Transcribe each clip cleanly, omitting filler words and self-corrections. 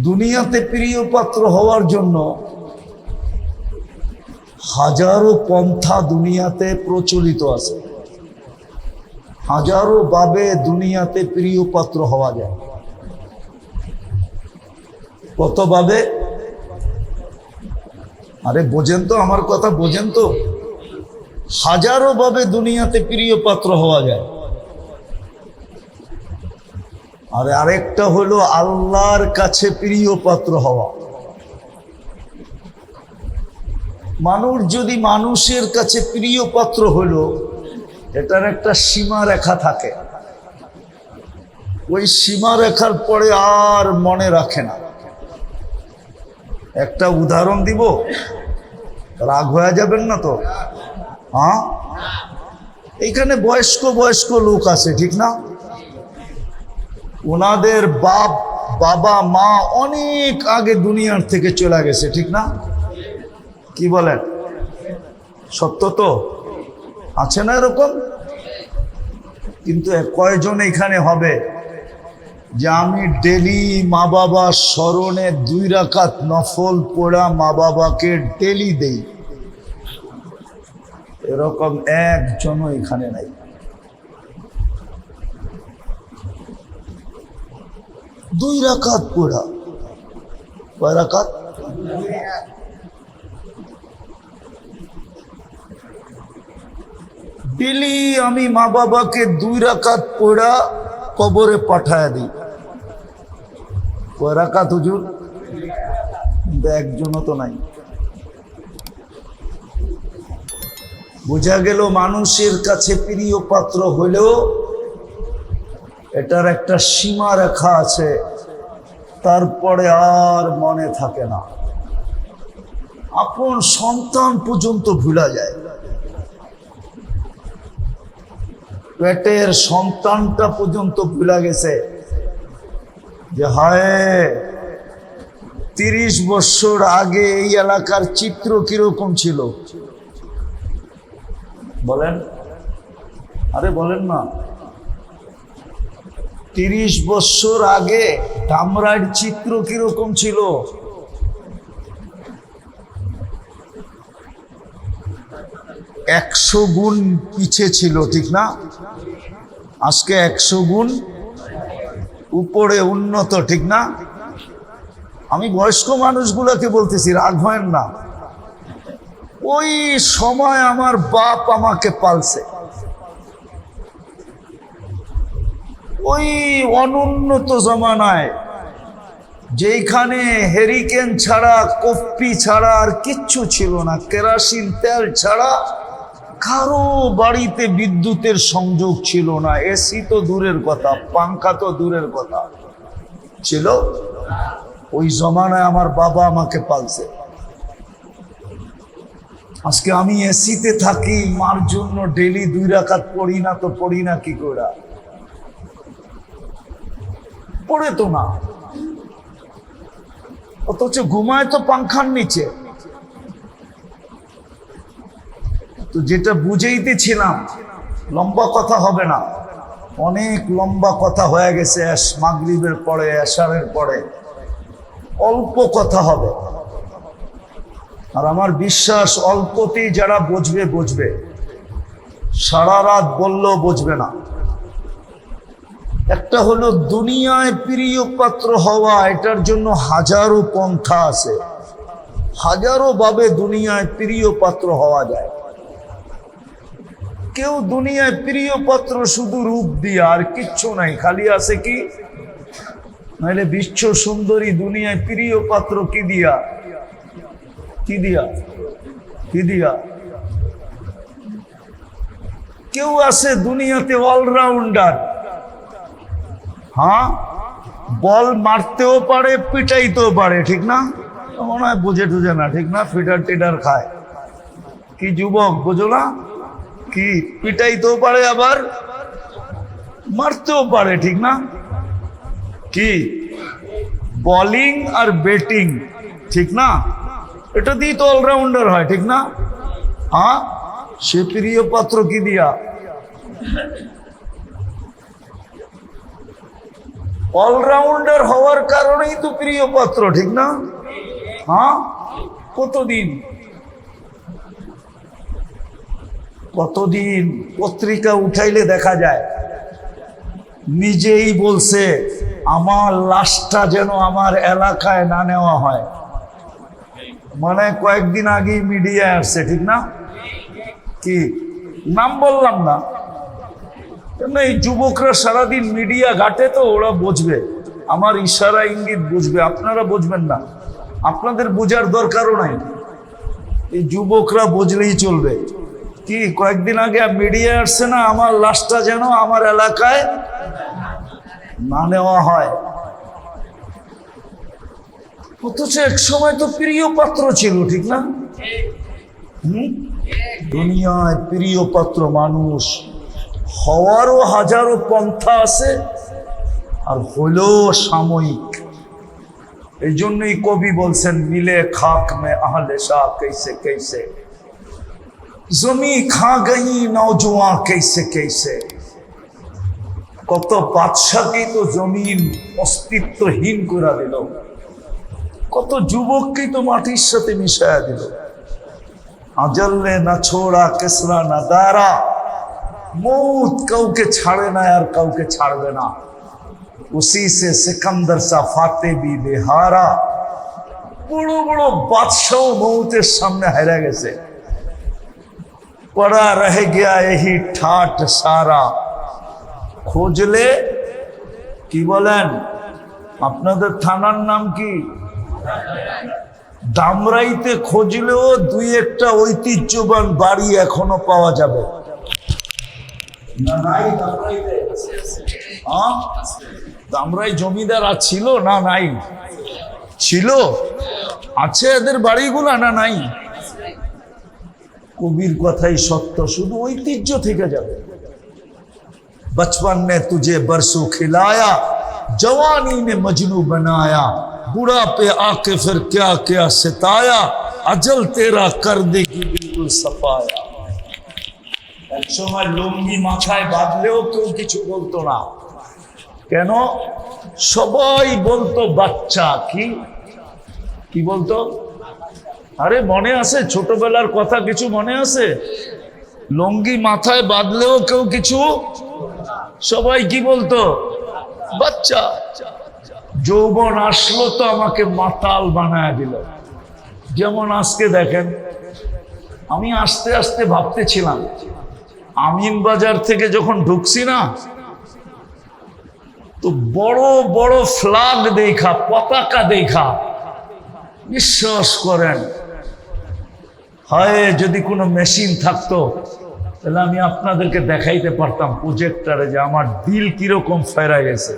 দুনিয়াতে প্রিয় পাত্র হওয়ার জন্য হাজারো পন্থা দুনিয়াতে প্রচলিত আছে, হাজারো ভাবে দুনিয়াতে প্রিয় পাত্র হওয়া যায়। কত ভাবে? আরে বোঝেন তো, আমার কথা বোঝেন তো। হাজারো ভাবে দুনিয়াতে প্রিয় পাত্র হওয়া যায়। আর আরেকটা হলো আল্লাহর কাছে প্রিয় পাত্র হওয়া। মানুষ যদি মানুষের কাছে প্রিয় পাত্র হলো, এটার একটা সীমা রেখা থাকে, ওই সীমা রেখার পরে আর মনে রাখে না। একটা উদাহরণ দিব, রাগ হয়ে যাবেন না তো? হ্যাঁ, এখানে বয়স্ক বয়স্ক লোক আছে, ঠিক না? ওনাদের বাবা মা অনেক আগে দুনিয়ার থেকে চলে গেছে, ঠিক না? কি বলেন? সত্য তো? আছে না এরকম? কিন্তু কয়জন এখানে হবে যে আমি ডেলি মা বাবার স্মরণে 2 রাকাত নফল পড়া মা বাবাকে ডেলি দেই? এরকম একজনও এখানে নাই। 2 রাকাত পড়া। কয় রাকাত? ডেলি আমি মা বাবাকে 2 রাকাত পড়া কবরে পাঠায় দিই। কয় রাকাত হুজুর? কিন্তু একজনও তো নাই। বোঝা গেল মানুষের কাছে প্রিয় পাত্র হলেও এটার একটা সীমা রেখা আছে, তারপরে আর মনে থাকে না। আপন সন্তান পর্যন্ত ভুলা যায়। পেটের সন্তানটা পর্যন্ত ভুলা গেছে যে হায় 30 বছর আগে এই এলাকার চিত্র কিরকম ছিল। বলেন, আরে বলেন না। 30 বছর আগে ধামরাইয়ের চিত্র কিরকম ছিল? একশো গুণ পিছে ছিল, ঠিক না? আজকে 100 গুণ উপরে উন্নত, ঠিক না? আমি বয়স্ক মানুষগুলোকে বলতেছি, রাগ হয় না। ওই সময় আমার বাপ আমাকে পালছে, ওই অনুন্নত জমানায় যেখানে হেরিকেন ছাড়া, কফি ছাড়া আর কিচ্ছু ছিল না, কেরোসিন তেল ছাড়া কারো বাড়িতে বিদ্যুতের সংযোগ ছিল না। এসি তো দূরের কথা, পাঙ্খা তো দূরের কথা ছিল। ওই জমানায় আমার বাবা আমাকে পালছে। আজকে আমি এসিতে থাকি, মার জন্য ডেলি 2 রাকাত পড়ি না তো পড়ি না কি করে? পড়ে তো না, অথচ ঘুমায় তো পাংখার নিচে। তো যেটা বুঝাইতেছিলাম, লম্বা কথা হবে না, অনেক লম্বা কথা হয়ে গেছে। মাগরিবের পরে, এশারের পরে অল্প কথা হবে। আর আমার বিশ্বাস অল্পতেই যারা বুঝবে বুঝবে, সারা রাত বললেও বুঝবে না। একটা হলো দুনিয়ায় প্রিয় পাত্র হওয়া, এটার জন্য হাজারো পন্থা আছে, হাজারো ভাবে দুনিয়ায় প্রিয় পাত্র হওয়া যায়। কেউ দুনিয়ায় প্রিয় পাত্র শুধু রূপ দিয়া, আর কিচ্ছু নাই, খালি আছে কি? নাহলে বিশ্ব সুন্দরী দুনিয়ায় প্রিয় পাত্র কি দিয়া? কি দিয়া? কি দিয়া? কেউ আছে দুনিয়াতে অলরাউন্ডার, হ্যাঁ, বল মারতেও পারে, পিটাইতেও পারে, ঠিক না? মনে হয় বুঝে টুঝে না, ঠিক না? ফিডার টিডার খায়। কি যুবক, বোঝো না? কি পিটাইতেও পারে, আবার মারতেও পারে, ঠিক না? কি বোলিং আর ব্যাটিং, ঠিক না? এটা দিয়ে তো অলরাউন্ডার হয়, ঠিক না? হ্যাঁ, সে প্রিয় পাত্র কি দিয়া? অলরাউন্ডার হওয়ার কারণেই তো প্রিয় পাত্র, ঠিক না? হ্যাঁ, কতদিন পত্রিকা উঠাইলে দেখা যায় নিজেই বলছে আমার লাশটা যেন আমার এলাকায় না নেওয়া হয়। মানে কয়েকদিন আগে মিডিয়া আসছে, ঠিক না? কি নাম বললাম না, এই যুবকরা সারাদিন মিডিয়া ঘাটে, তো ওরা বুঝবে, আমার ইশারা ইঙ্গিত বুঝবে, আপনারা বুঝবেন না, আপনাদের বোঝার দরকারও নাই, এই যুবকরা বুঝলেই চলবে। কি কয়েকদিন আগে মিডিয়া আসছে না, আমার লাশটা যেন আমার এলাকায় না নেওয়া হয়। অথচ এক সময় তো প্রিয় পাত্র ছিল, ঠিক না? দুনিয়ায় প্রিয় পাত্র মানুষ হওয়ারও হাজারো পন্থা আছে, আর হলো সাময়িক। এই জন্যই কবি বলছেন, মিলে খাক মে আহলে শাহ कैसे कैसे, জমি খা গই নওজোয়ান कैसे कैसे। কত বাদশাকেই তো জমিন অস্তিত্বহীন করে দিল, কত যুবককেই তো মাটির সাথে মিশায়া দিল। আজল নে না ছোড়া কেসরা না দারা, মৌত কাউকে ছাড়ে না আর কাউকে ছাড়বে না। উসি সে সিকন্দর সা ফাতে বি বেহারা, বড় বড় বাদশাহ মৌতের সামনে হেরে গেছে। পড়া রহে গিয়া এই ঠাট সারা। খুঁজলে কি বলেন, আপনাদের থানার নাম কি? দামরাইতে খুঁজলেও দুই একটা ঐতিহ্যবান বাড়ি এখনো পাওয়া যাবে না? নাই দামরাইতে? দামরাই জমিদার ছিল না? নাই ছিল, আছে এদের বাড়িগুলা না? নাই। কবির কথাই সত্য, শুধু ঐতিহ্য থেকে যাবে। बचपन ने तुझे बरसों खिलाया, जवानी ने मजनू बनाया, बुढ़ा पे आके फिर क्या क्या सताया, अजल तेरा कर देगी बिल्कुल सफाया। एक समय लुंगी माথায় বাঁধলেও কেউ কিছু বলতো না, কেন? সবাই বলতো বাচ্চা। কি বলতো? আরে মনে আছে ছোটবেলার কথা, কিছু মনে আছে? লুঙ্গি মাথায় বাঁধলেও কেউ কিছু, সবাই কি বলতো? বাচ্চা। যৌবন আসলো তো আমাকে মাতাল বানায় দিল। যেমন আজকে দেখেন, আমি আস্তে আস্তে ভাবতেছিলাম, আমিন বাজার থেকে যখন ঢুকছি না, তো বড় বড় ফ্ল্যাগ দেখা, পতাকা দেখা, বিশ্বাস করেন, হয় যদি কোনো মেশিন থাকতো তাহলে আমি আপনাদেরকে দেখাইতে পারতাম প্রজেক্টরে যে আমার দিল কিরকম ফেরা গেছে।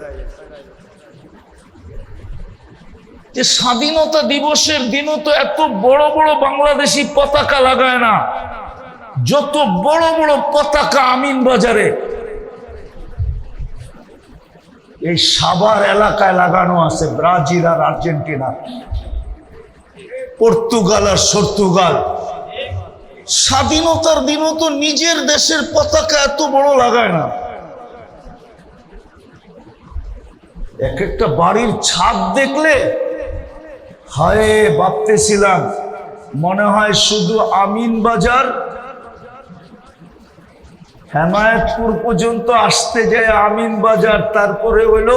যে স্বাধীনতা দিবসের দিনও তো এত বড় বড় বাংলাদেশি পতাকা লাগায় না, যত বড় বড় পতাকা আমিন বাজারে এই সাভার এলাকায় লাগানো আছে, ব্রাজিল আর আর্জেন্টিনা, পর্তুগাল আর পর্তুগাল। স্বাধীনতার দিনও তো নিজের দেশের পতাকা এত বড় লাগায় না। এক একটা বাড়ির ছাদ দেখলে হায় ভাবতেছিলাম, মনে হয় শুধু আমিন বাজার হেমায়তপুর পর্যন্ত আসতে যায় আমিন বাজার, তারপরে হইল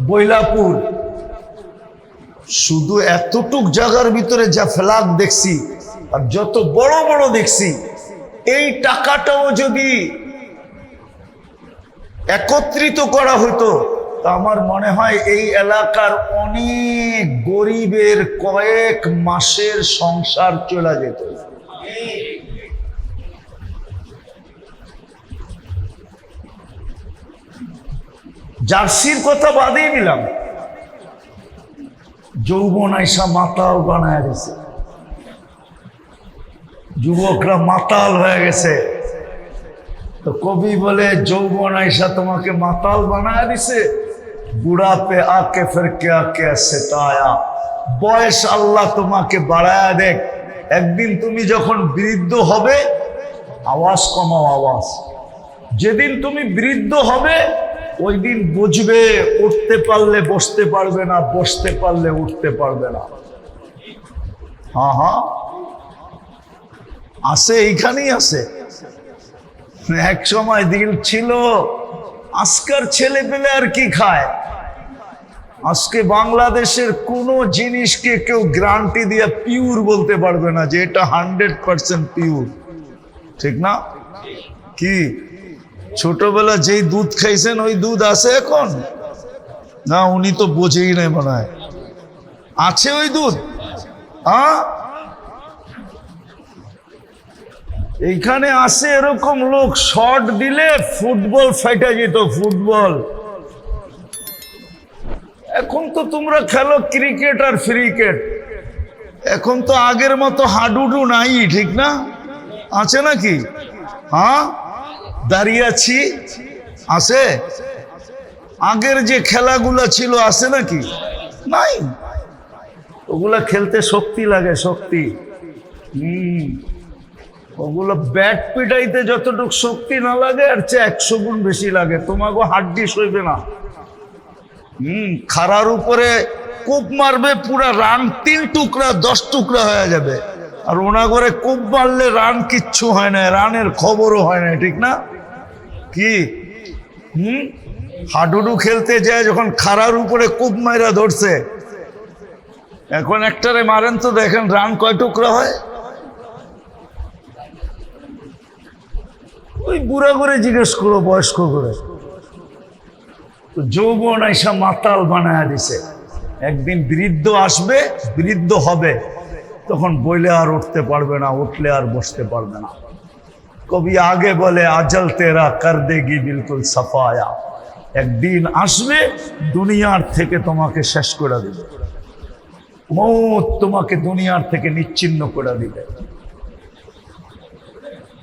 বৈলাপুর। শুধু এতটুক জায়গার ভিতরে যা ফ্ল্যাগ দেখছি আর যত বড় বড় দেখছি, এই টাকাটাও যদি একত্রিত করা হতো তা আমার মনে হয় এই এলাকার অনেক গরিবের কয়েক মাসের সংসার চলে যেত। জার্সির কথা বাদেই দিলাম, যৌবন আইসা মাতাল বানায় দিছে, যুবকরা মাতাল হয়ে গেছে। তো কবি বলে, যৌবন আইসা তোমাকে মাতাল বানায় দিছে, বুড়া পে আকে ফির क्या क्या सताया। বয়স আল্লাহ তোমাকে বাড়ায় দেখ, একদিন তুমি যখন বৃদ্ধ হবে, আওয়াজ কমাও আওয়াজ, যেদিন তুমি বৃদ্ধ হবে ওই দিন বুঝবে উঠতে পারলে বসতে পারবে না, বসতে পারলে উঠতে পারবে না। হ্যাঁ হ্যাঁ, আছে, এইখানেই আছে। এক সময় দিন ছিল, আজকের ছেলে পেলে আর কি খায়? আজকে বাংলাদেশের কোনো জিনিসকে কেউ গ্যারান্টি দিয়ে পিওর বলতে পারবে না যে এটা 100% পিওর, ঠিক না? কি ছোটবেলা যেই দুধ খাইছেন ওই দুধ আছে এখন? না, উনি তো বোঝেই নাই মনে হয়। আছে ওই দুধ? হ্যাঁ, এইখানে আছে এরকম লোক, শর্ট দিলে ফুটবল ফাইটা যেত, ফুটবল। এখন তো তোমরা খেলো ক্রিকেট আর ক্রিকেট, এখন তো আগের মতো হাডুডু নাই, ঠিক না? আছে নাকি? হ্যাঁ, দাঁড়িয়ে আছি আছে? আগের যে খেলাগুলো ছিল আছে নাকি? নাই। ওগুলা খেলতে শক্তি লাগে, শক্তি। ওগুলো ব্যাট পিটাইতে যতটুকু শক্তি না লাগে আর চেয়ে 100 গুণ বেশি লাগে। তোমাকে হাড্ডি সইবে না। খাড়ার উপরে কূপ মারবে, পুরা রান 3 টুকরা 10 টুকরা হয়ে যাবে। আর ওনা করে কূপ মারলে রান কিচ্ছু হয় না, রানের খবরও হয় না, ঠিক না? কি হাডুডু খেলতে যায় যখন খাড়ার উপরে কূপ মাইরা ধরছে, এখন একটারে মারেন তো দেখেন রান কয় টুকরা হয়। ওই বুড়া করে জিজ্ঞেস করো, বয়স্ক করে। যৌবন আইসা মাতাল বানায় দিছে। একদিন বৃদ্ধ আসবে, বৃদ্ধ হবে, তখন বইলে আর উঠতে পারবে না, উঠলে আর বসতে পারবে না। কবি আগে বলে আজল তেরা কর দেগি বিলকুল সাফায়া। একদিন আসবে দুনিয়ার থেকে তোমাকে শেষ করে দিবে, মৌত তোমাকে দুনিয়ার থেকে নিচ্ছিন্ন করে দিবে।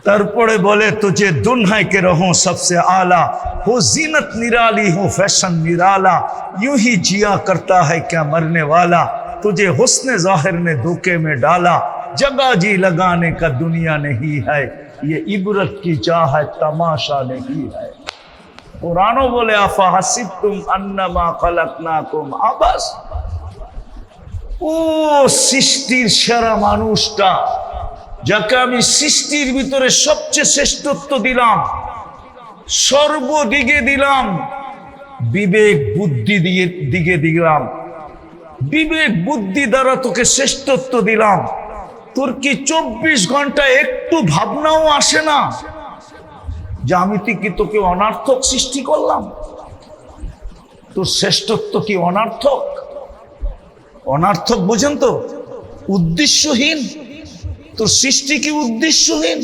তারপরে বলে তুঝে দুনহাই কে রহো সবসে আলা, हो जीनत निराली हो फैशन निराला, यूं ही जिया करता है क्या मरने वाला, तुझे हुस्न जाहिर ने धोखे में डाला, जगह जी लगाने का दुनिया नहीं है, ये इबरत की चाह है तमाशा नहीं है। कुरानो बोले आफा हसिबतुम अन्नमा खलकनाकुम आबास। ও সৃষ্টির সেরা মানুষটা, যাকে আমি সৃষ্টির ভিতরে সবচেয়ে শ্রেষ্ঠত্ব দিলাম, সর্বদিকে দিলাম, বিবেক বুদ্ধি দিকে দিলাম, বিবেক বুদ্ধি দ্বারা তোকে শ্রেষ্ঠত্ব দিলাম। তোর কি 24 ঘন্টা একটু ভাবনাও আসে না যে আমি কি তোকে অনার্থক সৃষ্টি করলাম? তোর শ্রেষ্ঠত্ব কি অনার্থক? অনার্থক বোঝেন তো, উদ্দেশ্যহীন। তোর সৃষ্টি কি উদ্দেশ্যহীন?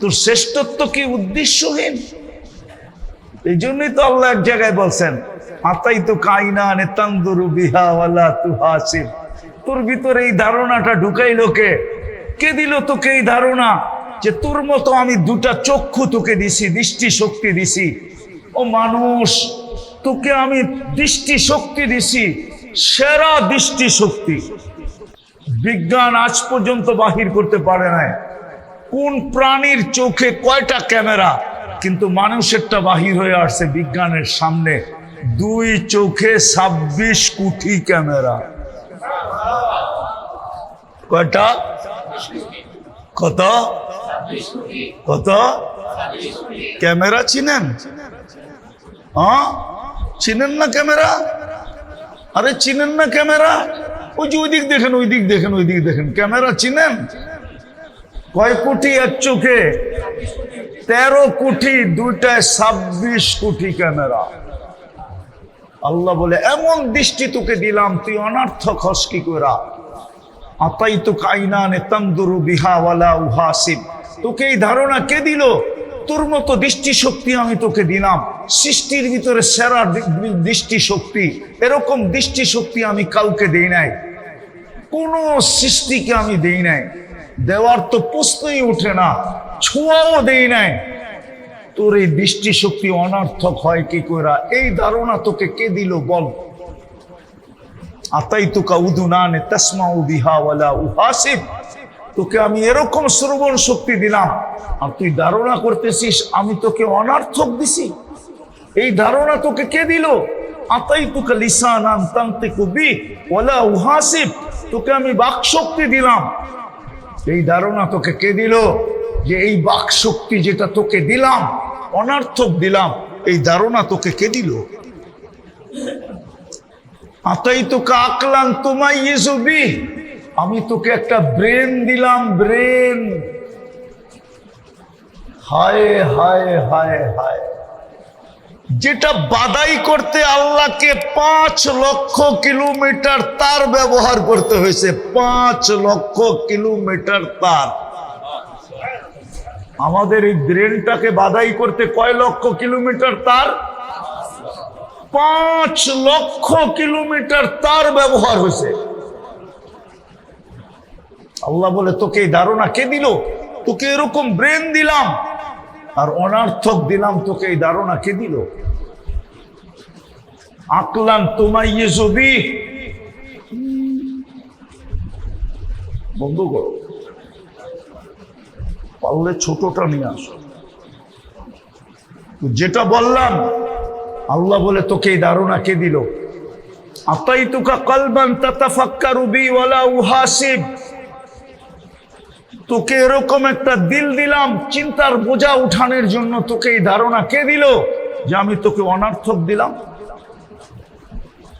তোর শ্রেষ্ঠত্ব কি উদ্দেশ্যহীন? এই জন্যই তো আল্লাহ এক জায়গায় বলছেন আতাই তো কাইনা নে তানদুরু বিহা ওয়ালা তুহাসিব। তোর ভিতরে এই ধারণাটা ঢুকাইলো কে? কে দিল তোকে এই ধারণা যে তোর মতো আমি 2টা চক্ষু তোকে দিছি, দৃষ্টি শক্তি দিছি। ও মানুষ, তোকে আমি দৃষ্টি শক্তি দিছি, সেরা দৃষ্টি শক্তি। বিজ্ঞান আজ পর্যন্ত বাহির করতে পারে নাই কোন প্রাণীর চোখে কয়টা ক্যামেরা, কিন্তু মানুষেরটা বাহির হয়ে আসছে বিজ্ঞানের সামনে। 2 চোখে 26 কোটি ক্যামেরা। কয়টা? কত কত ক্যামেরা চিনেন? হ্যাঁ, চিনেন না ক্যামেরা? আরে চিনেন না ক্যামেরা? ওই যে ওইদিক দেখেন, ওইদিক দেখেন, ওইদিক দেখেন, ক্যামেরা চিনেন? কয় কোটি এক চোখে? 13 কোটি, 2টায় 26 কোটি ক্যামেরা। আল্লাহ বলে এমন দৃষ্টি তোকে দিলাম, তুই অনার্থক হস কি করা? আতাই তো কাইনানে তানদুরু বিহা ওয়ালা উহাসিব। তোকে এই ধারণা কে দিল? তোর মতো দৃষ্টি শক্তি আমি তোকে দিলাম, সৃষ্টির ভিতরে সেরা দৃষ্টি শক্তি। এরকম দৃষ্টি শক্তি আমি কাউকে দেই নাই, কোন সৃষ্টিকে আমি দেই নাই। দেওয়ার তো প্রশ্নই ওঠে না, ছোঁয়াও দেই নাই। তোর এই দৃষ্টি শক্তি অনার্থক হয় কি কইরা? এই ধারণা তোকে কে দিল বল? আতাইতুকা উদুনানে তাসমাউ বিহা ওয়ালা উহাসিব। তোকে আমি এরকম শ্রবণ শক্তি দিলাম, আর তুই ধারণা করতেছিস আমি তোকে অনার্থক দিছি। এই ধারণা তোকে কে দিল? আতাইতুকা লিসানান তানতিকু বি ওয়ালা উহাসিব, তোকে আমি বাক শক্তি দিলাম। এই ধারণা তোকে কে দিল? যে এই বাক শক্তি যেটা তোকে দিলাম, অনর্থক দিলাম, এই ধারণা তোকে কে দিল? আতাইতুকা আকলান তুমাইয়িজু বি, আমি তোকে একটা ব্রেন দিলাম, ব্রেন। হায় হায় হায় হায়, যেটা বাদাই করতে আল্লাহকে 5 লক্ষ কিলোমিটার তার ব্যবহার করতে হয়েছে। 5 লক্ষ কিলোমিটার তার। আমাদের এই ব্রেনটাকে বাদাই করতে কয় লক্ষ কিলোমিটার তার? 5 লক্ষ কিলোমিটার তার ব্যবহার হয়েছে। আল্লাহ বলে তোকে এই ধারণা কে দিল? তোকে এরকম ব্রেন দিলাম আর অনর্থক দিলাম, তোকে এই ধারণা কে দিল? আকলান তুমাইয়িজু বি, বন্ধ করো, পারলে ছোটটা নিয়ে আসো। যেটা বললাম, আল্লাহ বলে তোকে এই ধারণা কে দিল? আতাইতুকা কলবান তাতাফাক্কারু বি ওয়ালা উহাসিব, তোকে এরকম একটা দিল দিলাম চিন্তার বোঝা উঠানোর জন্য। তোকে এই ধারণা কে দিল যে আমি তোকে অনর্থক দিলাম?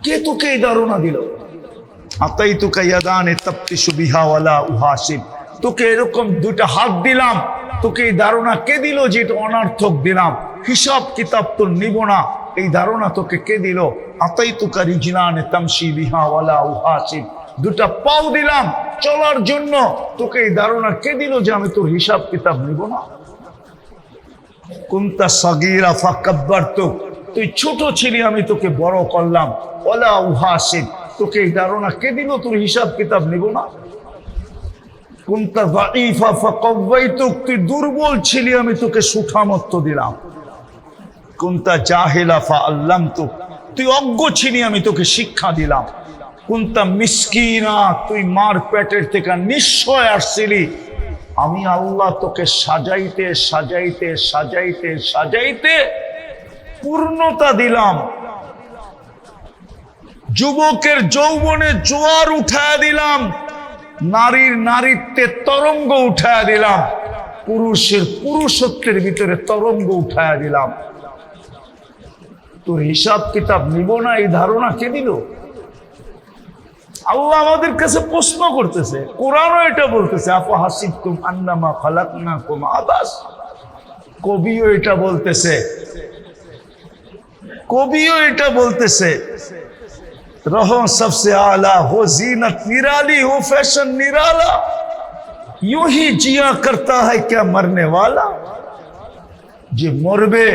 কে তোকে এই ধারণা দিল? আতাইতুকা ইয়াদানে তাফতিশু বিহা ওয়ালা উহাসিব, তোকে এরকম 2টা হাত দিলাম, তোকে এই ধারণা কে দিল যে এটা অনর্থক দিলাম, হিসাব কিতাব তো নিব না, এই ধারণা তোকে কে দিল? আতাইতুকা রিজলানে তামশি বিহা ওয়ালা উহাসিব, 2টা পাও দিলাম চলার জন্য, তোকে এই ধারণা কে দিল যে আমি তোর হিসাব কিতাব নিব না? কুনতা সাগীরা ফাকাব্বারতুক, তুই ছোট ছিলি আমি তোকে বড় করলাম। ওয়ালা উহাসিব, তোকে এই ধারণা কে দিল তোর হিসাব কিতাব নিব না? কুনতা যায়ীফা ফাকাওয়াইতুক, তুই দুর্বল ছিলি আমি তোকে সুঠামত্ব দিলাম। কুনতা জাহিলা ফাআল্লামতুক, তুই অজ্ঞ ছিলি আমি তোকে শিক্ষা দিলাম। কুনতা মিসকিনা, তুই মার পেটের থেকে নিশ্চয় আসছিলি, আমি আল্লাহ তোকে সাজাইতে সাজাইতে সাজাইতে সাজাইতে পূর্ণতা দিলাম। যুবকের যৌবনে জোয়ার উঠায় দিলাম, নারীর নারীত্বে তরঙ্গ উঠায় দিলাম, পুরুষের পুরুষত্বের ভিতরে তরঙ্গ উঠায় দিলাম। তোর হিসাব কিতাব নিব না এই ধারণা কে দিল? আল্লাহ আমাদের কাছে প্রশ্ন করতেছে, কোরআনও এটা বলতেছে, আফাহাসিবতুম আন্নামা খালাকনাকুম আবাস। কবিও এটা বলতেছে, কবিও এটা বলতেছে, रहो सबसे आला हो जीनत निराली हो फैशन निराला, यूं ही जिया करता है क्या मरने वाला। যে মরবে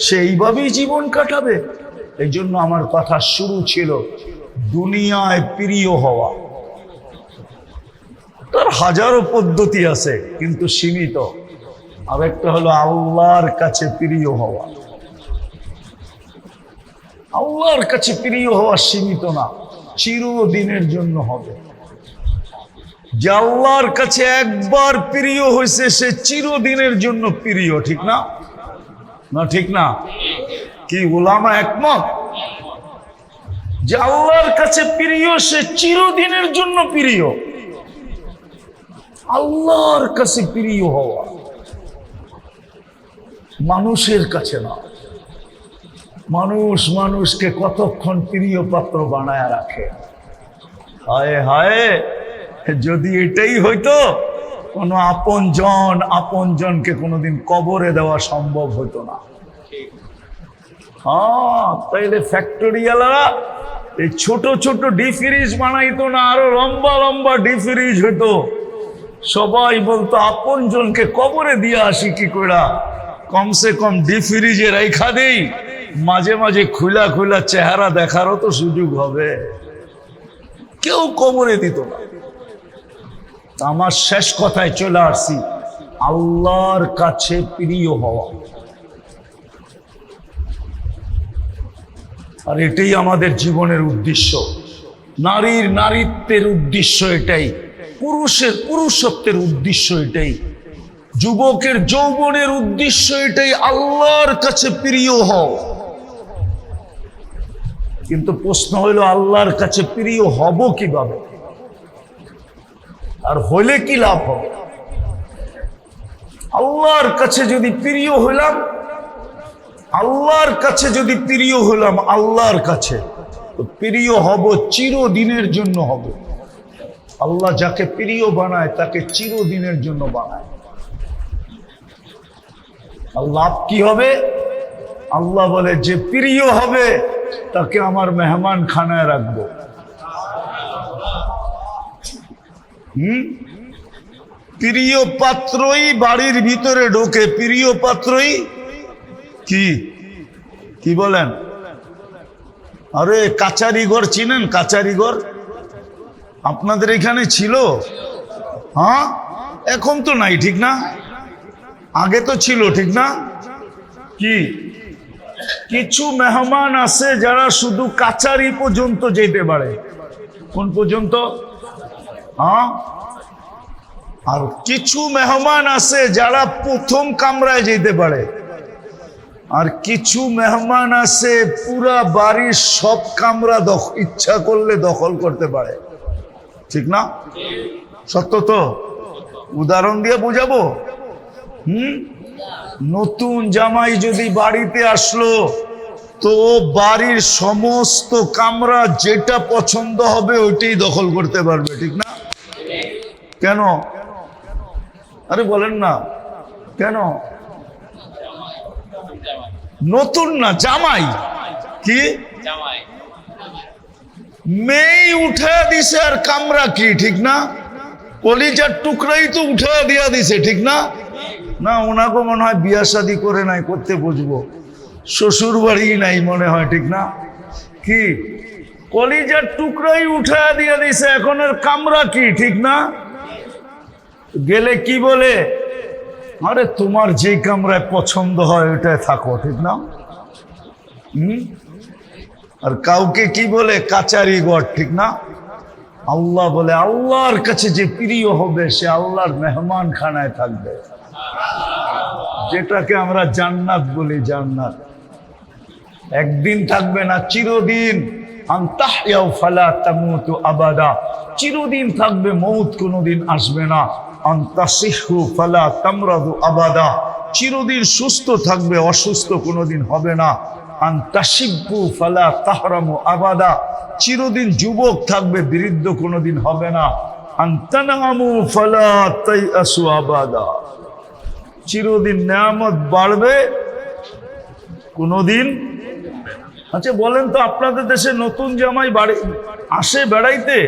সে এইভাবেই জীবন কাটাবে। এই জন্য আমার কথা শুরু ছিল দুনিয়ায় প্রিয় হওয়া। তার হাজারো পদ্ধতি আছে কিন্তু সীমিত। আর একটা হলো আল্লাহর কাছে প্রিয় হওয়া। আল্লাহর কাছে প্রিয় হওয়া সীমিত না, চিরদিনের জন্য হবে। যে আল্লাহর কাছে একবার প্রিয় হয়েছে সে চিরদিনের জন্য প্রিয়, ঠিক না? না ঠিক না? কি উলামা একমত? যে আল্লাহর কাছে প্রিয় সে চিরদিনের জন্য প্রিয়। আল্লাহর কাছে প্রিয় হওয়া, মানুষের কাছে না। মানুষ মানুষকে কতক্ষণ প্রিয় পাত্র বানায় রাখে। হায় হায়, যদি এটাই হইতো কোনো আপনজনকে কোনোদিন কবরে দেওয়া সম্ভব হতো না। হ্যাঁ, তাইলে ফ্যাক্টরিওয়ালারা এই ছোট ছোট ডি ফ্রিজ বানাইতো না, আরো লম্বা লম্বা ডি ফ্রিজ হইতো। সবাই বলতো আপনজনকে কবরে দিয়ে আসি কি কইরা, কমসে কম ডি ফ্রিজে রাইখা দেই, মাঝে মাঝে খুলা খুলা চেহারা দেখারও তো সুযোগ হবে। কেউ কবরে দিত না। আমার শেষ কথায় চলে আসছি, আল্লাহর কাছে প্রিয় হওয়া। আর এটাই আমাদের জীবনের উদ্দেশ্য। নারীর নারীত্বের উদ্দেশ্য এটাই, পুরুষের পুরুষত্বের উদ্দেশ্য এটাই, যুবকের যৌবনের উদ্দেশ্য এটাই, আল্লাহর কাছে প্রিয় হও। কিন্তু প্রশ্ন হইল আল্লাহর কাছে প্রিয় হব কিভাবে, আর হইলে কি লাভ হবে? আল্লাহর কাছে যদি প্রিয় হইলাম, আল্লাহর কাছে যদি প্রিয় হইলাম, আল্লাহর কাছে তো প্রিয় হব, চিরদিনের জন্য হব। আল্লাহ যাকে প্রিয় বানায় তাকে চিরদিনের জন্য বানায়। আল্লাহ কি হবে? আল্লাহ বলে যে প্রিয় হবে তাকে আমার মেহমান খানায় রাখবো। প্রিয় পাত্রই বাড়ির ভিতরে ঢোকে, প্রিয় পাত্রই কি কি বলেন? আরে কাচারিঘর চিনেন? কাচারিঘর আপনাদের এখানে ছিল? হ্যাঁ, এখন তো নাই, ঠিক না? আগে তো ছিল, ঠিক না? কি কিছু মেহমান আছে যারা শুধু কাচারি পর্যন্ত যেতে পারে। কোন পর্যন্ত? হ্যাঁ। আর কিছু মেহমান আছে যারা প্রথম কামরায় যেতে পারে। আর কিছু মেহমান আছে পুরা বাড়ির সব কামরা ইচ্ছা করলে দখল করতে পারে, ঠিক না? সত্য তো? উদাহরণ দিয়ে বুঝাবো। নতুন জামাই যদি বাড়িতে আসলো তো বাড়ির সমস্ত কামরা যেটা পছন্দ হবে ওইটাই দখল করতে পারবে, ঠিক না? কেন? আরে বলেন না কেন? নতুন না, জামাই। কি মেয়ে উঠা দিছে আর কামরা কি, ঠিক না? কলিজার টুকরাই তো উঠা দিয়া দিছে, ঠিক না? না, ওনাকে মনে হয় বিয়া শাদী করে নাই, করতে বুঝবো, শ্বশুর বাড়ি নাই মনে হয়, ঠিক না? কি কলিজার টুকরাই উঠা দিয়া দিছে, এখন আর কামরা কি, ঠিক না? গেলে কি বলে? আরে তোমার যে কামরায় পছন্দ হয় ওইটাই থাকো, ঠিক না? আর কাউকে কি বলে? কাচারি ঘর, ঠিক না? আল্লাহ বলে আল্লাহর কাছে যে প্রিয় হবে সে আল্লাহর মেহমান খানায় থাকবে, যেটাকে আমরা জান্নাত বলি। জান্নাত একদিন থাকবে না, চিরদিন। আনতাহইয়াউ ফালা তামুতু আবাদা, চিরদিন থাকবে, মৌত কোনোদিন আসবে না। আনতাসিহু ফালা তামরাদু আবাদা, চিরদিন সুস্থ থাকবে, অসুস্থ কোনোদিন হবে না। আনতাশিব্বু ফালা তাহরামু আবাদা, চিরদিন যুবক থাকবে, বৃদ্ধ কোনোদিন হবে না। আনতানামু ফালা তাইআসু আবাদা, চিরদিন নেয়ামত বাড়বে, কোনোদিন। আচ্ছা বলেন তো, আপনাদের দেশে নতুন জামাই বাড়ি আসে বেড়াইতে?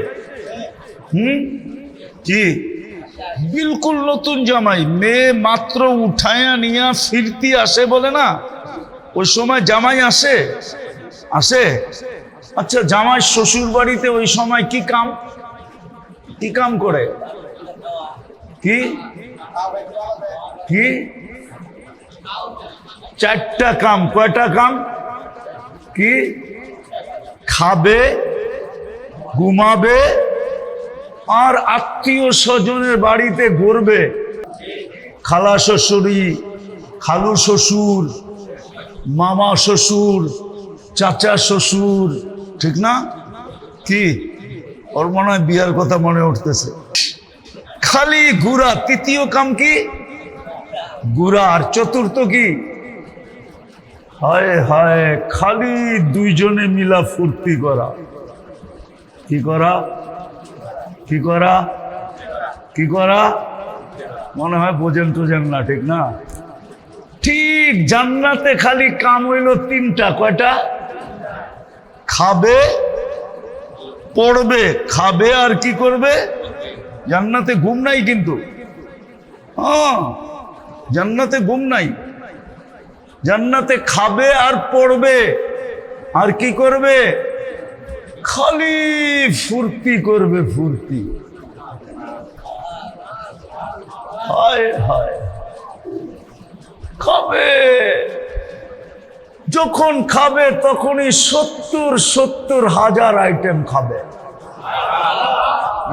কি বিলকুল নতুন জামাই, মেয়ে মাত্র উঠায়া নিয়া ফিরতি আসে বলে না, ওই সময় জামাই আসে? আসে। আচ্ছা জামাই শ্বশুর বাড়িতে ওই সময় কি কাম, কি কাম করে? কি কি চারটা কাম। কয়টা কাম? কি খাবে, ঘুমাবে, আর আত্মীয় স্বজনের বাড়িতে ঘুরবে। খালা শ্বশুরি, খালু শ্বশুর, মামা শ্বশুর, চাচা শ্বশুর, ঠিক না? কি ওর মনে হয় বিয়ার কথা মনে উঠতেছে। খালি ঘুরা। তৃতীয় কাম কি? ঘুরা। আর চতুর্থ কি? হায় হায়, খালি দুইজনে মিলা ফুর্তি করা। কি করা? কি করা? কি করা? মনে হয় বোঝেন টোঝেন না, ঠিক না? ঠিক জান্নাতে খালি কাম হইল তিনটা। কয়টা? খাবে, পড়বে, খাবে আর কি করবে? জান্নাতে ঘুম নাই কিন্তু। হ্যাঁ, জান্নাতে ঘুম নাই। জান্নাতে খাবে আর পড়বে আর কি করবে? খালি ফুর্তি করবে, ফুর্তি। হায় হায়, খাবে। যখন খাবে তখনই 70,000 আইটেম খাবে।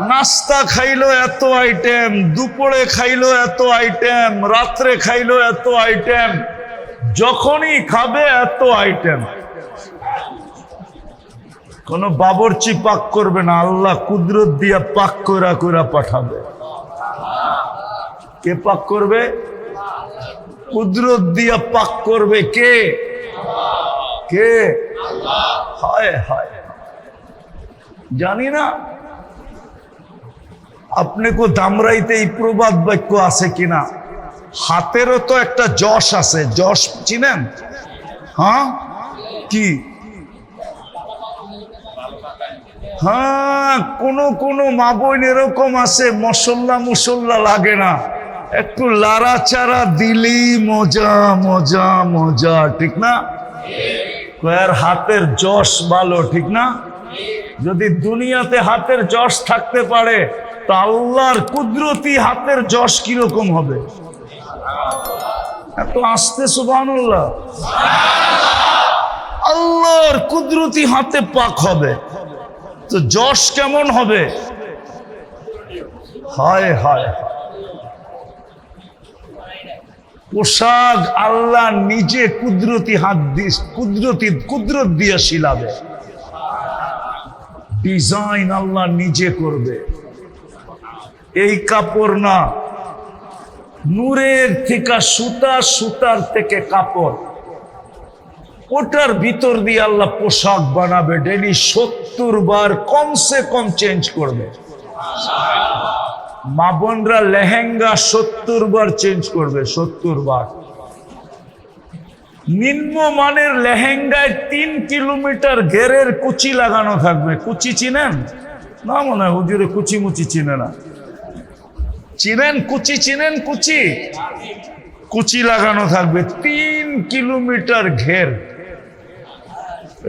নাস্তা খাইলো এত আইটেম, দুপুরে খাইলো এত আইটেম, রাত্রে খাইলো এত আইটেম, যখনই খাবে এত আইটেম। কোন বাবরচি পাক করবে না, আল্লাহ কুদরত দিয়া পাক কইরা কইরা পাঠাবে। কে পাক করবে? কুদরত দিয়া পাক করবে কে? কে? হায় হায়, জানি না। আপনি কো দামরাইতে এই প্রবাদ বাক্য আছে কিনা? হাতেরও তো একটা যশ আছে, যশ চিনেন? হ্যাঁ, কি? হ্যাঁ, কোন মা বোন এরকম আছে মশল্লা লাগে না, একটু লাড়াচাড়া দিলি মজা মজা মজা, ঠিক না? কয়ার হাতের যশ ভালো, ঠিক না? যদি দুনিয়াতে হাতের যশ থাকতে পারে তা আল্লাহর কুদরতি হাতের যশ কিরকম হবে? এত আস্তে সুবহানাল্লাহ। আল্লাহর কুদরতি হাতে পাক হবে তো যশ কেমন হবে? হায় হায়, পোশাক আল্লাহ নিজে কুদরতি হাত দিয়ে কুদরত দিয়ে শিলাবে, ডিজাইন আল্লাহ নিজে করবে। এই কাপড় না, নূরের থেকে সুতা, সুতার থেকে কাপড়, ওটার ভিতর দিয়ে আল্লাহ পোশাক বানাবে। ডেলি 70 বার কমসে কম চেঞ্জ করবে। মা বোনরা লেহেঙ্গা 70 বার চেঞ্জ করবে, 70 বার। নিম্নমানের লেহেঙ্গায় 3 কিলোমিটার ঘেরের কুচি লাগানো থাকবে। কুচি চিনেন না? মনে হয় হুজুরে কুচি মুচি চিনে না। চিনেন কুচি? চিনেন কুচি? কুচি লাগানো থাকবে 3 কিলোমিটার ঘের।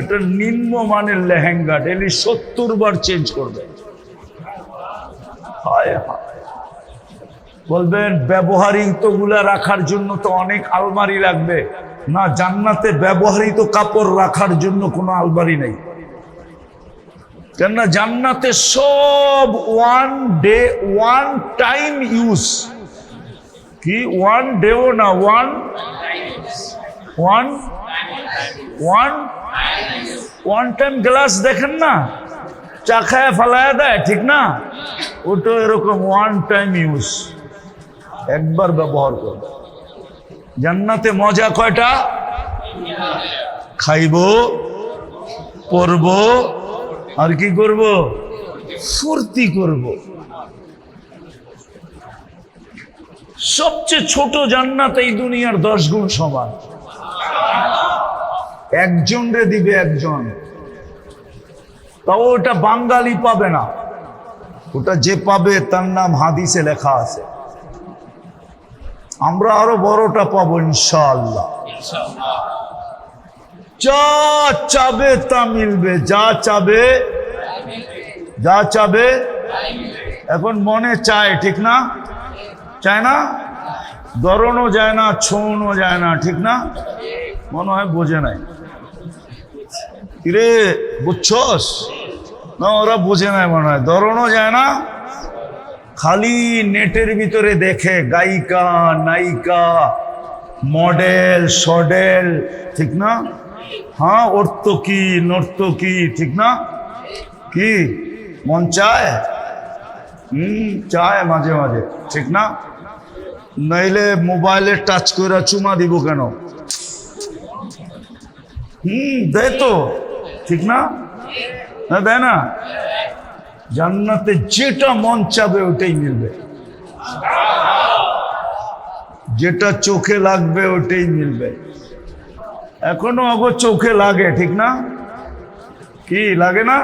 এটা নিম্নমানের লেহেঙ্গা, ডেলি 70 বার চেঞ্জ করবে। হায় হায়, বলবেন ব্যবহারিত গুলা রাখার জন্য তো অনেক আলমারি লাগবে। না, জান্নাতে ব্যবহৃত কাপড় রাখার জন্য কোনো আলমারি নেই। কেননা জান্নাতে সব ওয়ান টাইম ইউজ। কি? ওয়ান ডেও না, ওয়ান টাইম গ্লাস দেখেন না, চা খায় ফালায়া দেয়, ঠিক না? ওটা এরকম ওয়ান টাইম ইউজ, একবার ব্যবহার করবে। জান্নাতে মজা কয়টা? খাইব, পরব, আর কি করব? ফুর্তি করব। সবচেয়ে ছোট জান্নাত এই দুনিয়ার 10 গুণ সমান। একজন রে দিবে, একজন। তাও ওটা বাঙালি পাবে না, ওটা যে পাবে তার নাম হাদিসে লেখা আছে। আমরা আরো বড়টা পাবো ইনশাআল্লাহ। যা চাবে তা মিলবে, যা চাবে, যা চাবে। এখন মনে চায়, ঠিক না? চায় না? ধরনো যায় না, ছোঁনো যায় না, ঠিক না? মনে হয় বোঝে নাই। কিরে, বুঝছস না? ওরা বোঝে নাই মনে হয়। ধরনো যায় না, খালি নেটের ভিতরে দেখে গায়িকা, নায়িকা, মডেল, সডেল, ঠিক না? হ্যাঁ, অর্থকি, নর্তকী, ঠিক না? কি মন চায়? চায় মাঝে মাঝে, ঠিক না? নইলে মোবাইলে টাচ করে চুমা দিব কেন? দেয় তো, ঠিক না? না, দেয় না? জান্নাতে যেটা মন চাবে ওটাই মিলবে, যেটা চোখে লাগবে ওটাই মিলবে। এখনো আগো চোখে লাগে, ঠিক না? কি লাগে না?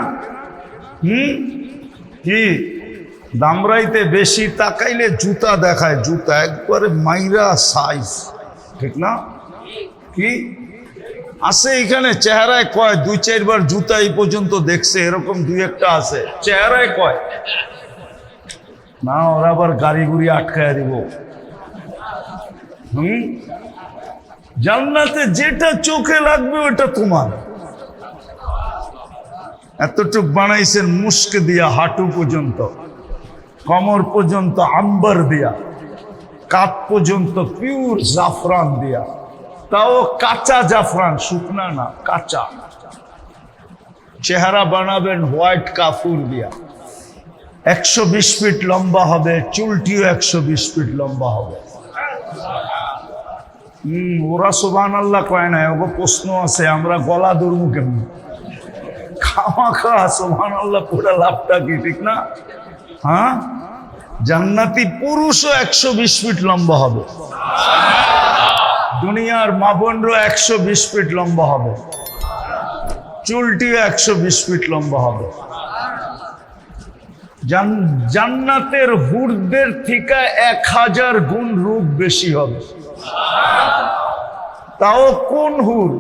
কি দামরাইতে বেশি তাকাইলে জুতা দেখায়, জুতা একবারে মাইরা সাইজ, ঠিক না? কি আছে এখানে? চেহারায় কয় 2-4 বার জুতা এই পর্যন্ত দেখছে, এরকম 2-1টা আছে। চেহারায় কয় না, ওরা আবার গাড়ি গুড়ি আটকায় দিব। জান্নাতে যেটা চোখে লাগবে ওটা তোমার। এতটুক বানাইছেন মুস্ক দিয়া, হাঁটু পর্যন্ত, কমর পর্যন্ত আম্বার দিয়া, কাপ পর্যন্ত পিওর জাফরান দিয়া। তাও কাঁচা জাফরান, শুকনা না, কাঁচা। চেহারা বানাবেন হোয়াইট কাফুর দিয়া, 120 ফিট লম্বা হবে, চুলটিও 120 ফিট লম্বা হবে। ওরা সুবহানাল্লাহ কয় না, ওগো প্রশ্ন আছে, আমরা গলা ধরবো কেমন? খামাখা সুবহানাল্লাহ পুরা লাভটা কি, ঠিক না? হ্যাঁ, জান্নাতি পুরুষও 120 ফিট লম্বা হবে, দুনিয়ার মা বোনরও 120 ফিট লম্বা হবে, চুলটিও 120 ফিট লম্বা হবে। জান্নাতের হুরদের থেকে 1000 গুণ রূপ বেশি হবে। তাও কোন হুর?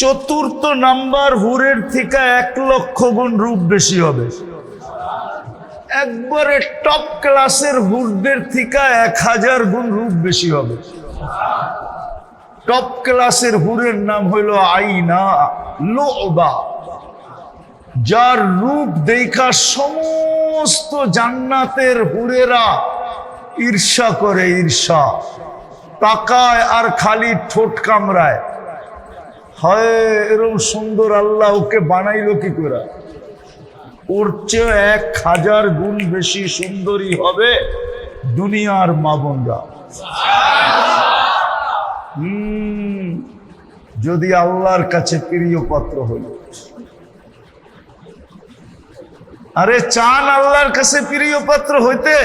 চতুর্থ নাম্বার হুরের থেকে 1 লক্ষ গুণ রূপ বেশি হবে। একবারে টপ ক্লাসের হুরদের থেকে 1000 গুণ রূপ বেশি হবে। টপ ক্লাসের হুরের নাম হইল আইনা লুবা, যার রূপ দেখা সমস্ত জান্নাতের হুরেরা ঈর্ষা করে, ঈর্ষা তাকায় আর খালি ঠোঁট কামড়ায়, হয় এরকম সুন্দর আল্লাহ ওকে বানাইলো কি করে? ওর চেয়ে 1000 গুণ বেশি সুন্দরী হবে দুনিয়ার মা বোনরা। যদি আল্লাহর কাছে প্রিয় পাত্র হইল। আরে চান আল্লাহর কাছে প্রিয় পাত্র হইতে?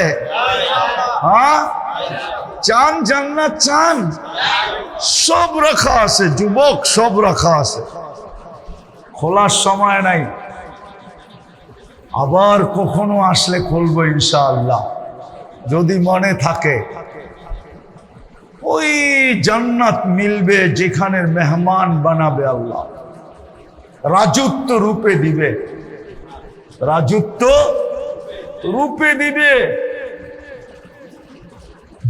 হ্যাঁ, চান জান্নাত চান? সব রাখা আছে যুবক, সব রাখা আছে, খোলার সময় নাই। আবার কখনো আসলে খুলবো ইনশাআল্লাহ, যদি মনে থাকে। ওই জান্নাত মিলবে যেখানের মেহমান বানাবে আল্লাহ, রাজত্ব রূপে দিবে, রাজত্ব রূপে দিবে।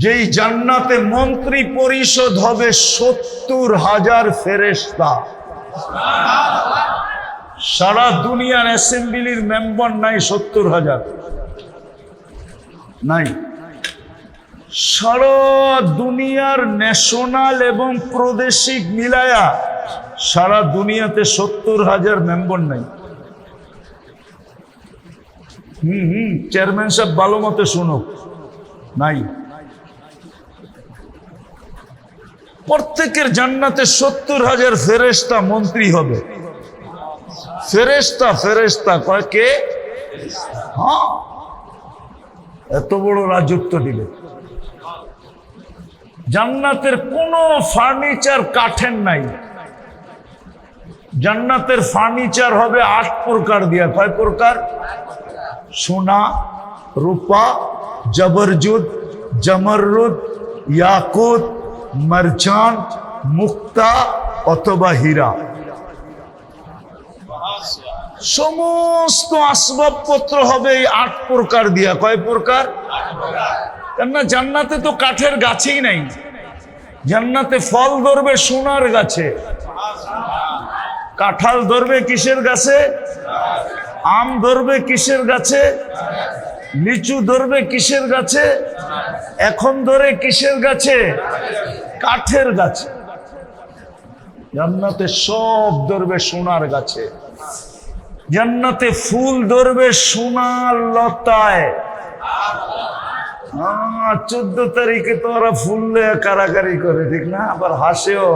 যেই জান্নাতে মন্ত্রী পরিষদ হবে 70,000 ফেরেশতা। সারা দুনিয়ার অ্যাসেম্বলির মেম্বার নাই 70,000, নাই। সারা দুনিয়ার ন্যাশনাল এবং প্রাদেশিক মিলায়া সারা দুনিয়াতে 70,000 মেম্বার নাই। চেয়ারম্যান সাহেব ভালো মতো শুনো, নাই। প্রত্যেকের জান্নাতে 70,000 ফেরেশতা মন্ত্রী হবে। ফেরেশতা, ফেরেশতা কয় কে? হ্যাঁ, এত বড় রাজত্ব দিবে। জান্নাতের কোনো ফার্নিচার কাঠের নাই। জান্নাতের ফার্নিচার হবে 8 প্রকার দিয়া। কয় প্রকার? সোনা, রূপা, জবরজুদ, জমরুদ, ইয়াকুত, মারজান, মুক্তা অথবা হীরা। সমস্ত আসবাবপত্র হবে এই 8 প্রকার দিয়া। কয় প্রকার? কেননা জান্নাতে তো কাঠের গাছেই নাই। জান্নাতে ফল ধরবে সোনার গাছে, কাঁঠাল ধরবে কিসের গাছে? আম ধরবে কিসের গাছে? লিচু ধরবে কিসের গাছে? এখন ধরে কিসের গাছে? কাঠের গাছে। জান্নাতে সব ধরবে সোনার গাছে। জান্নাতে ফুল ধরবে সোনার লতায়। 14 তারিখে তো ওরা ফুল কারাকারি করে, ঠিক না? আবার হাসেও।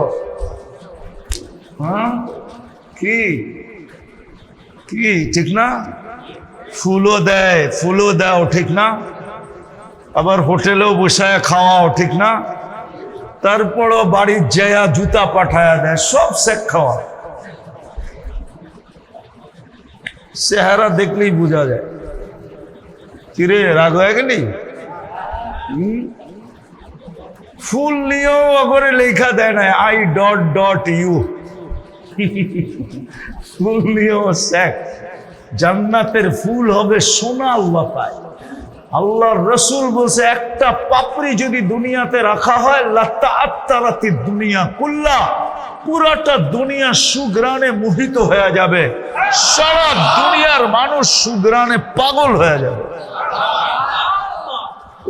হ্যাঁ, কি কি ঠিক না? ফুলও দেয়, ফুলও দাও, ঠিক না? আবার হোটেলেও বসায় খাওয়াও, ঠিক না? তারপরও বাড়ির জায়া জুতা পাঠায়া দেয়, সব শেখ খাওয়া। চেহারা দেখলেই বোঝা যায়। কিরে রাগ হয়ে গেলি? ফুল নিয়েও আগরে লেখা দেয় না I.U। ফুল নিয়েও শেখ। জান্নাতের ফুল হবে সোনা আল্লাহ পায়। আল্লাহর রসুল বলছে একটা পাপড়ি যদি দুনিয়াতে রাখা হয় লাতাআত্তারাতি দুনিয়া কুল্লা, পুরাটা দুনিয়া সুগ্রানে মোহিত হয়ে যাবে। সারা দুনিয়ার মানুষ সুগ্রানে পাগল হয়ে যাবে।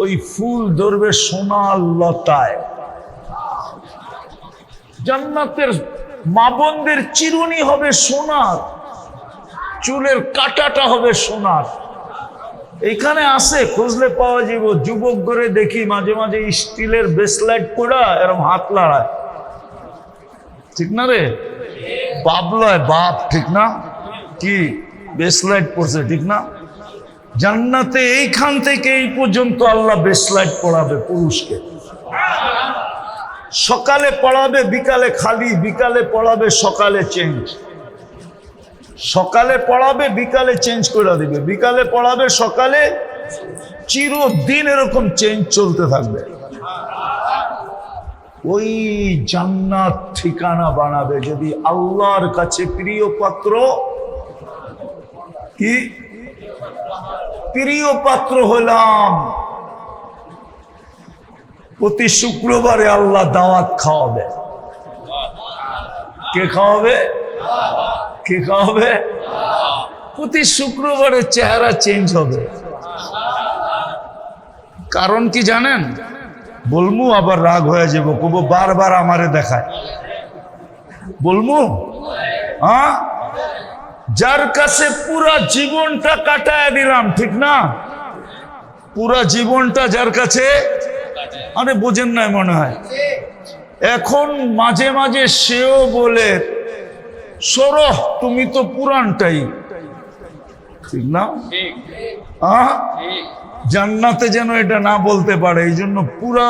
ওই ফুল ধরবে সোনার লতায়। জান্নাতের মা বোনদের চিরুনি হবে সোনার। চুলের কাটাটা হবে সোনার। এইখানে আছে, খুঁজলে পাওয়া যাব। যুবক করে দেখি মাঝে মাঝে স্টিলের ব্রেসলেট পরা এরকম হাত লড়ায়, ঠিক না রে? বাপ লয় বাপ, ঠিক না? কি ব্রেসলেট পরছে, ঠিক না? জান্নাতে এইখান থেকে এই পর্যন্ত আল্লাহ ব্রেসলেট পড়াবে পুরুষকে। সকালে পড়াবে, বিকালে খালি, বিকালে পড়াবে, সকালে চেঞ্জ। সকালে পড়াবে, বিকালে চেঞ্জ করে দিবে, বিকালে পড়াবে, সকালে। চিরদিন এরকম চেঞ্জ চলতে থাকবে। ওই জান্নাত ঠিকানা বানাবে যদি আল্লাহর কাছে প্রিয় পাত্র, কি প্রিয় পাত্র হলাম। প্রতি শুক্রবারে আল্লাহ দাওয়াত খাওয়াবে। কে খাওয়াবে? কে খাওয়াবে? প্রতি শুক্রবারে চেহারা চেঞ্জ হবে। কারণ কি জানেন? বলমু আবার রাগ হয়ে যাব, কব বারবার আমারে দেখায়। বলমু হ্যাঁ, যার কাছে পুরা জীবনটা কাটায় দিলাম, ঠিক না? পুরা জীবনটা যার কাছে, আরে বোঝেন নাই মনে হয়। এখন মাঝে মাঝে সেও বলে সরহ, তুমি তো পুরানটাই, ঠিক না? জান্নাতে যেন এটা না বলতে পারে, এই জন্য পুরা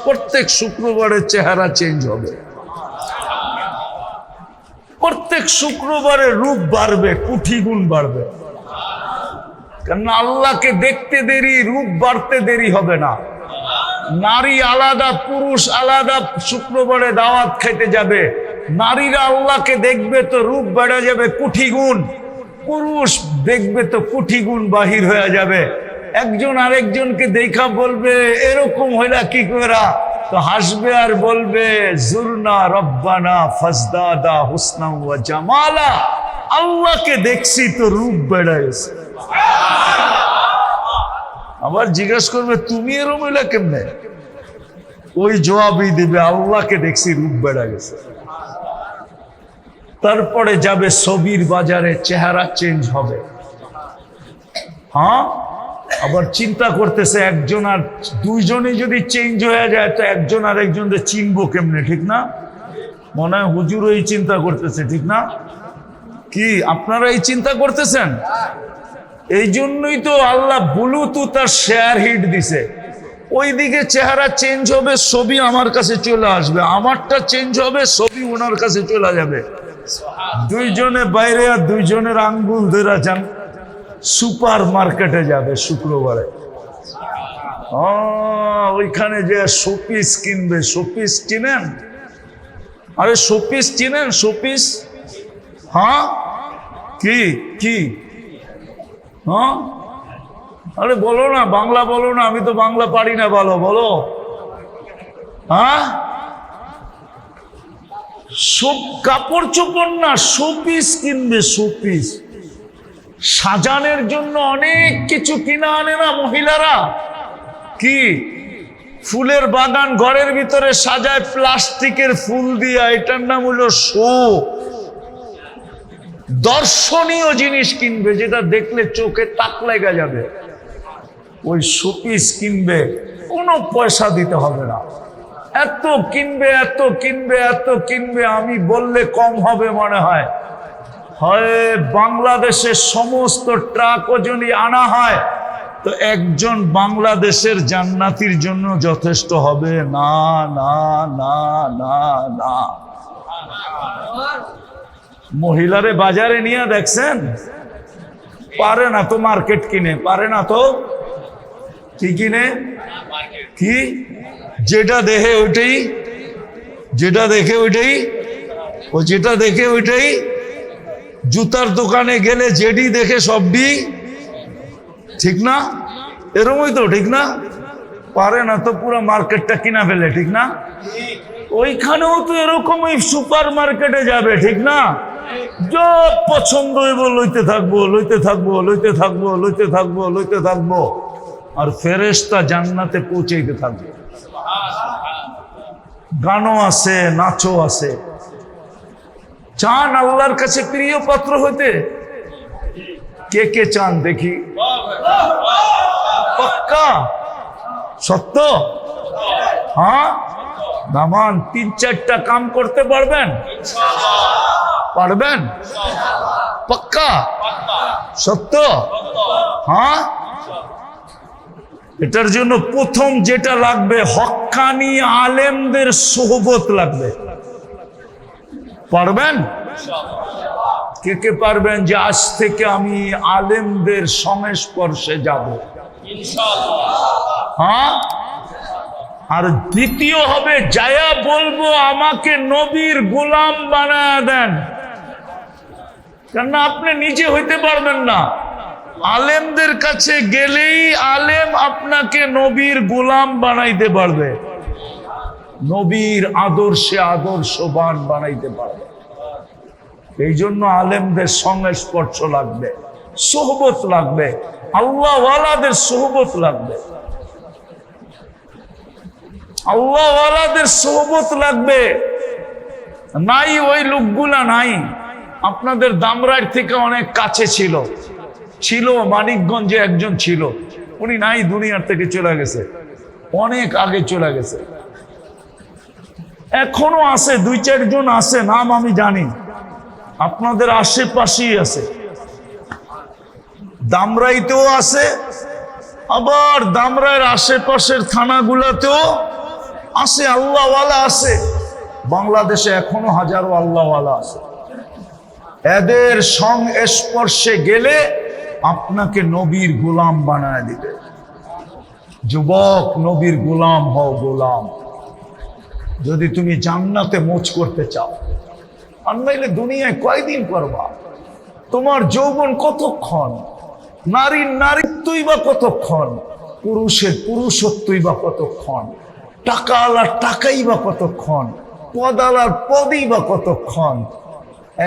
প্রত্যেক শুক্রবারে চেহারা চেঞ্জ হবে। প্রত্যেক শুক্রবারে রূপ বাড়বে, কোটি গুণ বাড়বে। কারণ আল্লাহকে দেখতে দেরি, রূপ বাড়তে দেরি হবে না। নারী আলাদা, পুরুষ আলাদা শুক্রবারে দাওয়াত খেতে যাবে। নারীরা আল্লাহকে দেখবে তো রূপ বেড়ে যাবে কোটি গুণ, পুরুষ দেখবে তো কোটি গুণ বাহির হয়ে যাবে। একজন আরেকজনকে দেখা বলবে এরকম হইলা কি করা, তো হাসবে আর বলবে জুরনা রব্বানা ফাজদাদা হুসনা ওয়া জামালা। আল্লাহকে দেখছি তো রূপ বেড়ে গেছে। আবার জিজ্ঞেস করবে তুমি এরকম হইলা কেমনে, ওই জবাবই দিবে আল্লাহকে দেখছি রূপ বেড়ে গেছে। তারপরে যাবে ছবির বাজারে, চেহারা চেঞ্জ হবে। হ্যাঁ, আবার চিন্তা করতেছে একজন আর দুইজনই যদি চেঞ্জ হয়ে যায় তো একজন আর একজনকে চিনবো কেমনে, ঠিক না? মনে হয় হুজুর এই চিন্তা করতেছে, ঠিক না? কি আপনারা এই চিন্তা করতেছেন? এই জন্যই তো আল্লাহ ব্লুটুথ আর শেয়ার হিট দিছে। ওইদিকে চেহারা চেঞ্জ হবে, ছবি আমার কাছে চলে আসবে, আমারটা চেঞ্জ হবে, ছবি ওনার কাছে চলে যাবে। দুইজনে বাইরে আর দুইজনের আঙ্গুল ধরে যান সুপার মার্কেটে যাবে শুক্রবারে। ওইখানে যে শোপিস কিনবে। শোপিস চিনেন? আরে শোপিস চিনেন? শোপিস, হ্যাঁ কি কি হ্যাঁ, আরে বলো না, বাংলা বলো না, আমি তো বাংলা পারি না, ভালো বলো। হ্যাঁ, সব কাপড় চোপড় না, শোপিস কিনবে। শোপিস সাজানোর জন্য অনেক কিছু কিনা আনে না মহিলারা? কি ফুলের বাগান ঘরের ভিতরে সাজায় প্লাস্টিকের ফুল দিয়া, এটার নাম হলো শো। দর্শনীয় জিনিস কিনবে যেটা দেখলে চোখে তাক লেগে যাবে, ওই শোপিস কিনবে। কোনো পয়সা দিতে হবে না, এত কিনবে, এত কিনবে, এত কিনবে। আমি বললে কম হবে মনে হয়। হয় বাংলাদেশের সমস্ত ট্রাকও যদি আনা হয় তো একজন বাংলাদেশের জান্নাতির জন্য যথেষ্ট হবে না, না, না, না, না। মহিলারে বাজারে নিয়ে দেখছেন, পারে না তো মার্কেট কিনে, পারে না তো কি কিনে, কি যেটা দেখে ওইটাই, যেটা দেখে ওইটাই, ও যেটা দেখে ওইটাই। জুতার দোকানে গেলে যেটি দেখে সবটি, ঠিক না? এরকমই তো, ঠিক না? পারে না তো পুরো মার্কেটটা কিনা ফেলে, ঠিক না? ওইখানেও তো এরকমই সুপার মার্কেটে যাবে, ঠিক না? যা পছন্দ হইব লইতে থাকবো, লইতে থাকবো, লইতে থাকবো, লইতে থাকবো, লইতে থাকবো, আর ফেরেশতা জান্নাতে পৌঁছাইতে থাকবে। গানও আছে, নাচও আছে। চান আল্লাহর কাছে প্রিয় পাত্র হইতে? কে কে চান দেখি? পাক্কা সত্য? হ্যাঁ, দামান 3-4টা কাম করতে পারবেন? পারবেন? পাক্কা সত্য? হ্যাঁ। এটার জন্য প্রথম যেটা লাগবে, হক্কানি আলেমদের সোহবত লাগবে। পারবেন? কে কে পারবেন যে আজ থেকে আমি আলেমদের সংস্পর্শে যাব? হ্যাঁ। আর দ্বিতীয় হবে, যায়া বলবো আমাকে নবীর গোলাম বানায় দেন। কেননা আপনি নিজে হইতে পারবেন না, আলেমদের কাছে গেলেই আলেম আপনাকে নবীর গোলাম বানাইতে পারবে, নবীর আদর্শে আদর্শবান বানাইতে পারবে। এই জন্য আলেমদের সংস্পর্শ লাগবে, সোহবত লাগবে, আল্লাহ ওয়ালাদের সোহবত লাগবে, আল্লাহ ওয়ালাদের সোহবত লাগবে। নাই ওই লোকগুলা নাই। আপনাদের দামরার থেকে অনেক কাছে ছিল, মানিকগঞ্জে একজন ছিল, উনি নাই, দুনিয়ার থেকে চলে গেছে, অনেক আগে চলে গেছে। এখনো আছে 2-4 জন আছে, নাম আমি জানি, আপনাদের আশেপাশেই আছে, দামরাইতেও আছে, আবার দামরার আশেপাশের থানাগুলাতেও আছে, আল্লাহওয়ালা আছে। বাংলাদেশে এখনো হাজারো আল্লাহওয়ালা আছে। এদের সংস্পর্শে গেলে আপনাকে নবীর গোলাম বানায় দিবে। যুবক, নবীর গোলাম হও, গোলাম। যদি তুমি জান্নাতে মোচ করতে চাও, আর নাইলে দুনিয়ায় কয়দিন করবা? তোমার যৌবন কতক্ষণ? নারীর নারীত্বই বা কতক্ষণ? পুরুষের পুরুষত্বই বা কতক্ষণ? টাকাওয়ালার টাকাই বা কতক্ষণ? পদালার পদই বা কতক্ষণ?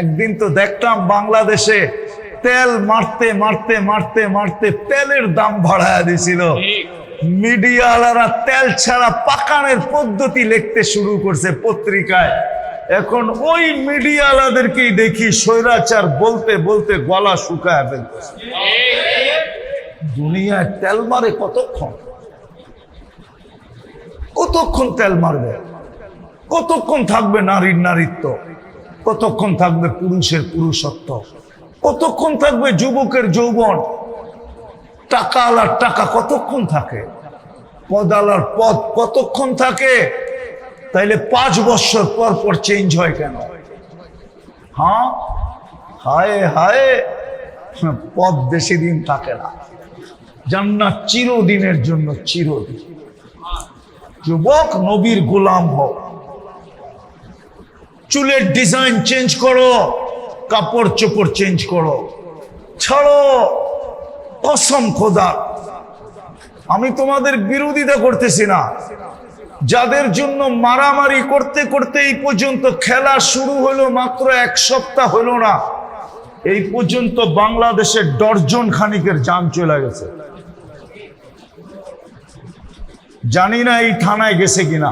একদিন তো দেখলাম বাংলাদেশে তেল মারতে মারতে মারতে মারতে তেলের দাম বাড়ায় দিছিল। মিডিয়াওয়ালারা তেল ছাড়া পাকানোর পদ্ধতি লিখতে শুরু করছে পত্রিকায়। এখন ওই মিডিয়াওয়ালাদেরকেই দেখি স্বৈরাচার বলতে বলতে গলা শুকায় ফেলতেছে। দুনিয়ায় তেল মারে কতক্ষণ? কতক্ষণ তেল মারবে? কতক্ষণ থাকবে নারীর নারীত্ব? কতক্ষণ থাকবে পুরুষের পুরুষত্ব? কতক্ষণ থাকবে যুবকের যৌবন? টাকাওয়ালার টাকা কতক্ষণ থাকে? পদালার পদ কতক্ষণ থাকে? তাইলে 5 বছর পর পর চেঞ্জ হয় কেন? হ্যাঁ, হায় হায়, পদ বেশি দিন থাকে না, জান্নাত চিরদিনের জন্য, চিরদিন। যুবক, নবীর গোলাম হও। চুলের ডিজাইন চেঞ্জ করো, কাপড় চোপড় চেঞ্জ করো, ছাড়ো। কসম খোদা, আমি তোমাদের বিরোধিতা করতেছি না। যাদের জন্য মারামারি করতে করতে এই পর্যন্ত, খেলা শুরু হলো মাত্র 1 সপ্তাহ হলো না, এই পর্যন্ত বাংলাদেশের ডর্জন খানিকের জান চলে গেছে। জানি না এই থানায় গেছে কিনা।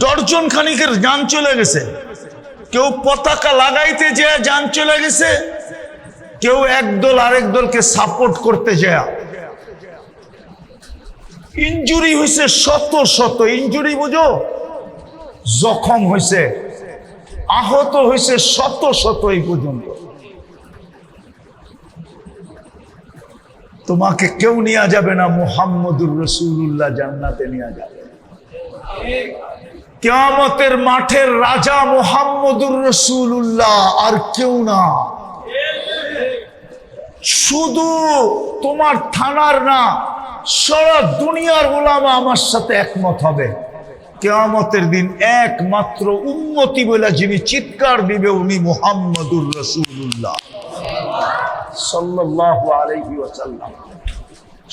ডর্জন খানিকের জান চলে গেছে। কেউ পতাকা লাগাইতে যায় জান চলে গেছে, কেউ একদল আরেক দলকে সাপোর্ট করতে যায়। ইনজুরি হয়েছে শত শত, ইনজুরি বুঝো, জখম হয়েছে, আহত হয়েছে শত শত। এই পর্যন্ত তোমাকে কেউ নিয়ে যাবে না, মুহাম্মদুর রাসূলুল্লাহ জান্নাতে নিয়ে যাবে। কিয়ামতের মাঠের রাজা মুহাম্মদুর রাসূলুল্লাহ, আর কেউ না। শুধু তোমার থানার না, সারা দুনিয়ার উলামা আমার সাথে একমত হবে। কিয়ামতের দিন একমাত্র উম্মতি বলে যিনি চিৎকার দিবে, উনি মুহাম্মদুর রাসূলুল্লাহ সাল্লাল্লাহু আলাইহি ওয়াসাল্লাম।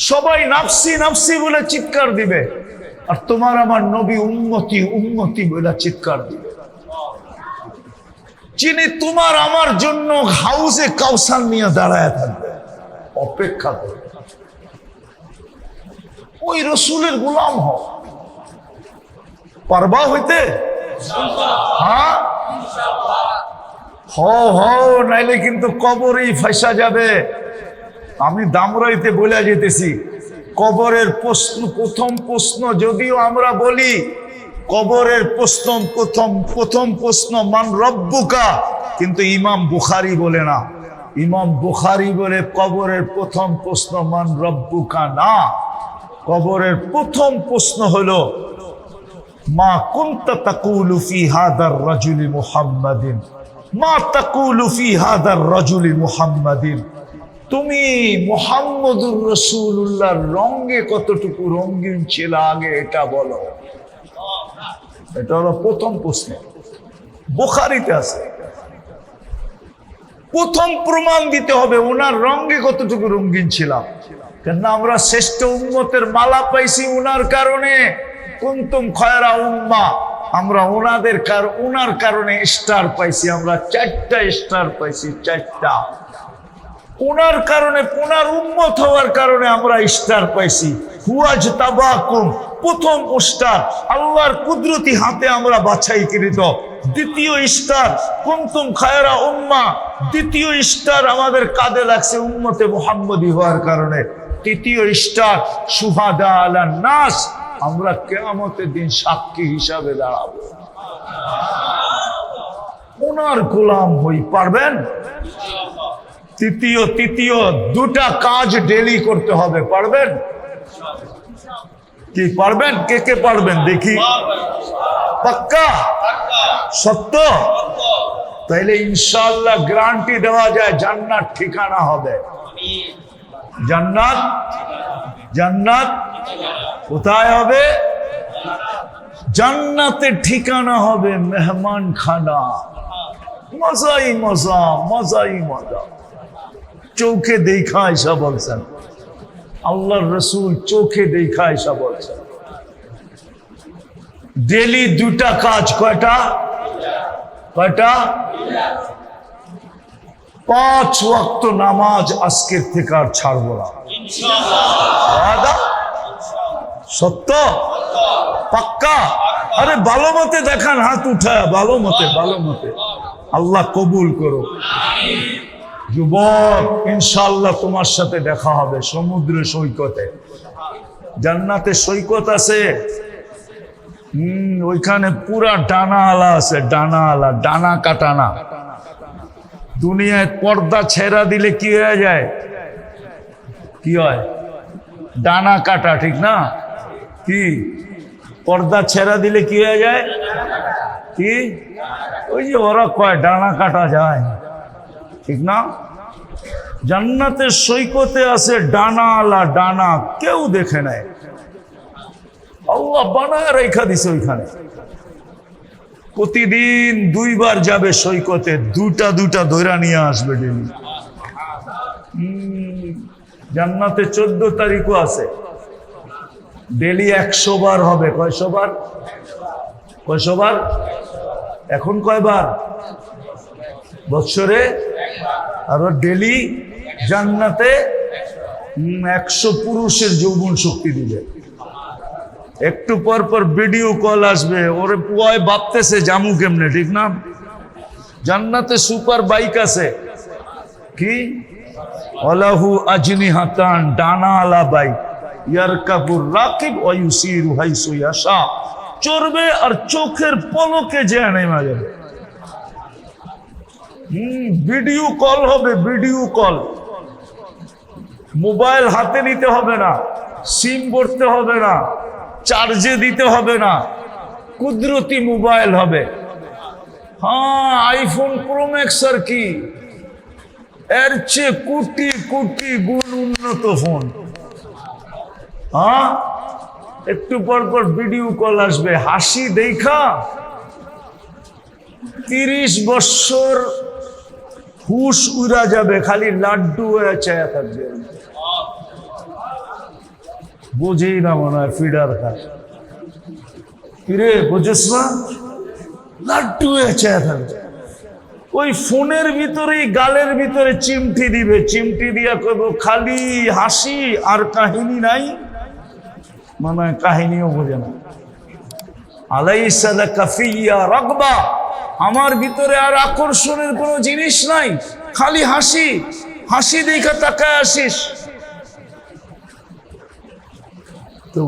সবাই নাফসি নাফসি বলে চিৎকার দিবে, আর তোমার আমার নবী উম্মতি উম্মতি বলে চিৎকার দিবে। যিনি তোমার আমার জন্য হাউজে কাউসার নিয়ে দাঁড়ায় থাকবে, অপেক্ষা করবে। ওই রসুলের গোলাম হও। পারবা হইতে? হ্যাঁ, হও নাইলে কিন্তু কবরেই ফাঁসা যাবে। আমি দামরাইতে বলে যেতেছি, কবরের প্রশ্ন, প্রথম প্রশ্ন যদিও আমরা বলি কবরের প্রথম প্রশ্ন মান রব্বুকা, কিন্তু ইমাম বুখারী বলে না। ইমাম বুখারী বলে কবরের প্রথম প্রশ্ন মান রব্বুকা না, কবরের প্রথম প্রশ্ন হলো মা কুনতা তাকুলু ফি হাদার রাজুলি মুহাম্মাদিন, মা তাকুলু ফি হাদার রাজুলি মুহাম্মাদিন, তুমি মুহাম্মদুর রাসূলুল্লাহর রঙে কতটুকু রঙিন ছিল আগে এটা বলো। এটা হলো প্রথম প্রশ্ন, বুখারীতে আছে। প্রথম প্রমাণ দিতে হবে ওনার রঙে কতটুকু রঙিন ছিলাম, কেন আমরা শ্রেষ্ঠ উম্মতের মালা পাইছি ওনার কারণে। কুনতুম খয়রা উম্মা, আমরা ওনার কারণে স্টার পাইছি, আমরা 4টা স্টার পাইছি, 4টা। ওনার কারণে, ওনার উম্মত হওয়ার কারণে আমরা স্টার পাইছি। হুয়াজ তাবাকুম, প্রথম স্টার আল্লাহর কুদরতি হাতে আমরা বাছাইকৃত। দ্বিতীয় স্টার কুনতুম খায়রা উম্মা, দ্বিতীয় স্টার আমাদের কাঁধে লাগছে উম্মতে মুহাম্মদী হওয়ার কারণে। তৃতীয় স্টার শুহাদা আলান নাস, আমরা কিয়ামতের দিন সাক্ষী হিসাবে দাঁড়াবো। ওনার গোলাম হই, পারবেন? তৃতীয় দুটা কাজ ডেলি করতে হবে, পারবেন কি? পারবেন? কে কে পারবেন দেখি? পাক্কা সত্য? তাইলে ইনশাআল্লাহ গ্যারান্টি দেওয়া যায় জান্নাত ঠিকানা হবে। জান্নাত কোথায় হবে? জান্নাতের ঠিকানা হবে মেহমান খানা। মজাই মজা, মজাই মজা। চোখে দেখা এসা বলছেন, আল্লাহর রাসূল চোখে দেখা এসা বলছেন। ডেলি দুটা কাজ, কয়টা? 5 ওয়াক্ত নামাজ আজকের থেকে আর ছাড়বো না। সত্য? পাক্কা? আরে ভালো মতে দেখান, হাত উঠায়, ভালো মতে। আল্লাহ কবুল করো। যুবক, ইনশাআল্লাহ তোমার সাথে দেখা হবে সমুদ্র সৈকতে। জান্নাতে সৈকত আছে, ওইখানে পুরা ডানা আলা আছে, ডানা কাটানা। দুনিয়ায় পর্দা ছেড়া দিলে কি হয়ে যায়? কি হয়? ডানা কাটা, ঠিক না? কি পর্দা ছেড়া দিলে কি হয়ে যায়? কি ওই যে ওরা কয় ডানা কাটা যায়, ঠিক না? জান্নাতের সৈকতে আছে ডানা আলা ডানা, কেউ দেখে নাই, আল্লাহ বানায় রেখা দিছে ওইখানে। প্রতিদিন 2 বার যাবে সৈকতে, দুটা ধৈরা নিয়ে আসবে ডেলি। জান্নাতে 14 তারিখও আছে, ডেলি 100 বার হবে। কয়শো বার? এখন কয়বার? বৎসরে। আর ডেলি জান্নাতে 100 পুরুষের যৌবন শক্তি দিবে। একটু পর পর ভিডিও কল আসবে, ওরে পুয়ায় ভাবতেছে জামু কেমনে, ঠিক না? জান্নাতে সুপার বাইক আছে, কি ওয়ালাহু আজনিহাতান, ডানা আলা বাইক, ইয়ারকাবুর রাকিব ওয়া ইউসিরু হাইসু ইয়াশা, চড়বে আর চোখের পলকে যে নেমে যাবে। ভিডিও কল হবে, ভিডিও কল। মোবাইল হাতে নিতে হবে না, সিম ভরতে হবে না, চার্জে দিতে হবে না, কুদরতি মোবাইল হবে। হ্যাঁ, আইফোন প্রো ম্যাক্স আর কি, এর চেয়ে কোটি গুণ উন্নত ফোন। হ্যাঁ, একটু পর পর ভিডিও কল আসবে, হাসি দেখা 30 বছর হুশ উড়া যাবে, খালি লাড্ডু হয়ে চায়া থাকবে। বোঝেই না মনে হয় ফিডার খায়, কিরে বোঝেস না? লাড্ডু হয়ে চায়া থাকবে। ওই ফোনের ভিতরেই গালের ভিতরে চিমটি দিবে, চিমটি দিয়া করবো খালি হাসি আর কাহিনী নাই, মানে কাহিনীও বোঝে না। আলাইসা লাকা ফিয়া রাগবা, আমার ভিতরে আর আকর্ষণের কোনো জিনিস নাই, খালি হাসি, হাসি দেখা তাকায় আসিস। তো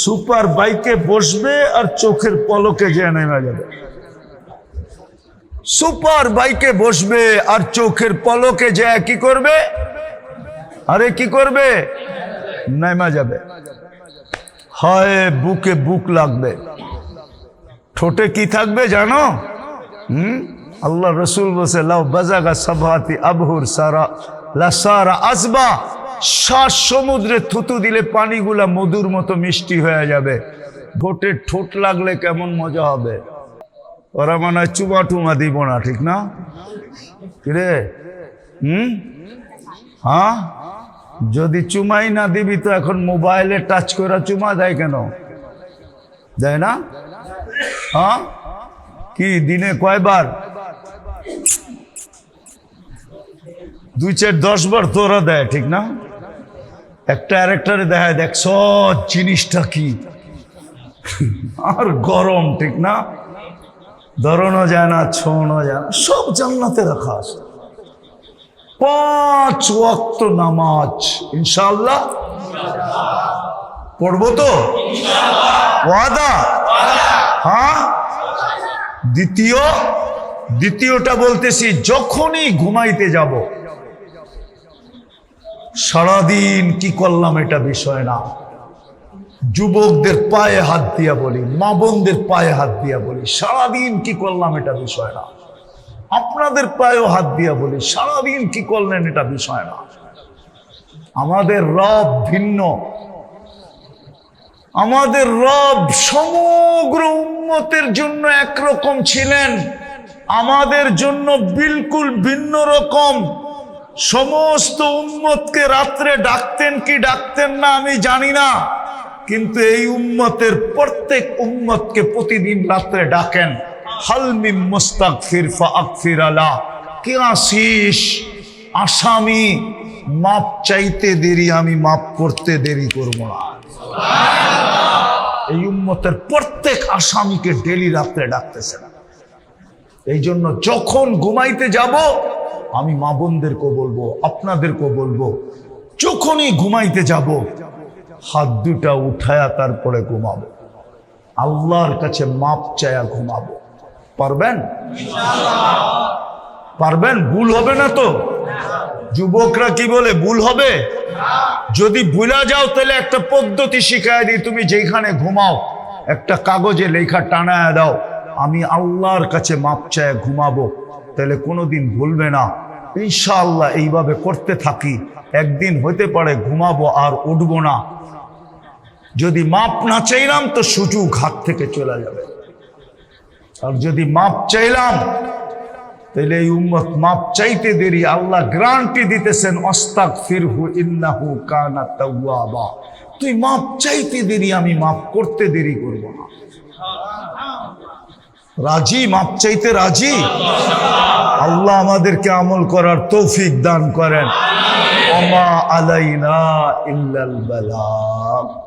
সুপার বাইকে বসবে আর চোখের পলকে যে নেমে যাবে। সুপার বাইকে বসবে আর চোখের পলকে যে কি করবে? আরে কি করবে? নেমে যাবে। হয় বুকে বুক লাগবে, ঠোঁটে কি থাকবে জানো? আল্লাহ রসুল বলছে লাউ বাজাগা সাবাতি আবহুর সারা লাসারা আসবা, 7 সমুদ্রে থুতু দিলে পানিগুলা মধুর মতো মিষ্টি হয়ে যাবে। ঠোঁটে ঠোঁট লাগলে কেমন মজা হবে। ওরা মনে হয় চুমা টুমা দিব না, ঠিক না? কিরে হ্যাঁ, যদি চুমাই না দিবি তো এখন মোবাইলে টাচ করে চুমা দেয় কেন? দেয় না? হ্যাঁ, কি দিনে কয়বার? 2, 4, 10 বার তোরা দেয়, ঠিক না? একটা আরেকটারে দেখায়, দেখছ জিনিসটা কি আর গরম, ঠিক না? ধরনো যায় না, ছোঁয়ানো যায় না, সব জান্নাতে রাখা আছে। 5 ওয়াক্ত নামাজ ইনশাআল্লাহ পড়বো তো, ওয়াদা? হ্যাঁ। দ্বিতীয়টা বলতেছি, যখনই ঘুমাইতে যাব, সারাদিন কি করলাম এটা বিষয় না। যুবকদের পায়ে হাত দিয়া বলি, মা বোনদের পায়ে হাত দিয়া বলি, সারাদিন কি করলাম এটা বিষয় না। আপনাদের পায়েও হাত দিয়া বলি, সারাদিন কি করলেন এটা বিষয় না। আমাদের রব ভিন্ন। আমাদের রব সমগ্র উম্মতের জন্য একরকম ছিলেন, আমাদের জন্য বিলকুল ভিন্ন রকম। সমস্ত উম্মতকে রাত্রে ডাকতেন কি ডাকতেন না আমি জানি না, কিন্তু এই উম্মতের প্রত্যেক উম্মতকে প্রতিদিন রাত্রে ডাকেন, হাল মিন মুস্তাগফির ফাগফির আলা। কে আসিস? আসামি, মাপ চাইতে দেরি, আমি মাপ করতে দেরি করব না। এই উম্মতের প্রত্যেক আসামিকে ডেলি রাত্রে ডাকতেছে না। এই জন্য যখন ঘুমাইতে যাব, আমি মা বোনদেরকে বলবো, আপনাদেরকে বলবো, যখনই ঘুমাইতে যাব হাত দুটা উঠায়া তারপরে ঘুমাবো, আল্লাহর কাছে মাপ চায়া ঘুমাবো। পারবেন? পারবেন? ভুল হবে না তো? যুবকরা কি বলে ভুল হবে? যদি ভুলা যাও তাহলে একটা পদ্ধতি শিখায় দিই, তুমি যেখানে ঘুমাও একটা কাগজে লেখা টানায়া দাও, আমি আল্লাহর কাছে মাপ চায় ঘুমাবো, তাহলে কোনোদিন ভুলবে না। ইনশাআল্লাহ এইভাবে করতে থাকি, একদিন হতে পারে ঘুমাবো আর উঠবো না। যদি মাপ না চাইলাম তো সুযোগ হাত থেকে চলে যাবে, আর যদি মাপ চাইলাম তাহলে এই উম্মত মাপ চাইতে দেরি। আল্লাহ গ্যারান্টি দিতেছেন, আস্তাগফিরহু ইন্নাহু কানা তাওয়াবা। তুই মাপ চাইতে দেরি, আমি মাপ করতে দেরি করব না। রাজি? মাপ চাইতে রাজি? আল্লাহ আমাদেরকে আমল করার তৌফিক দান করেন। ওমা আলাইনা ইল্লাল বালাগ।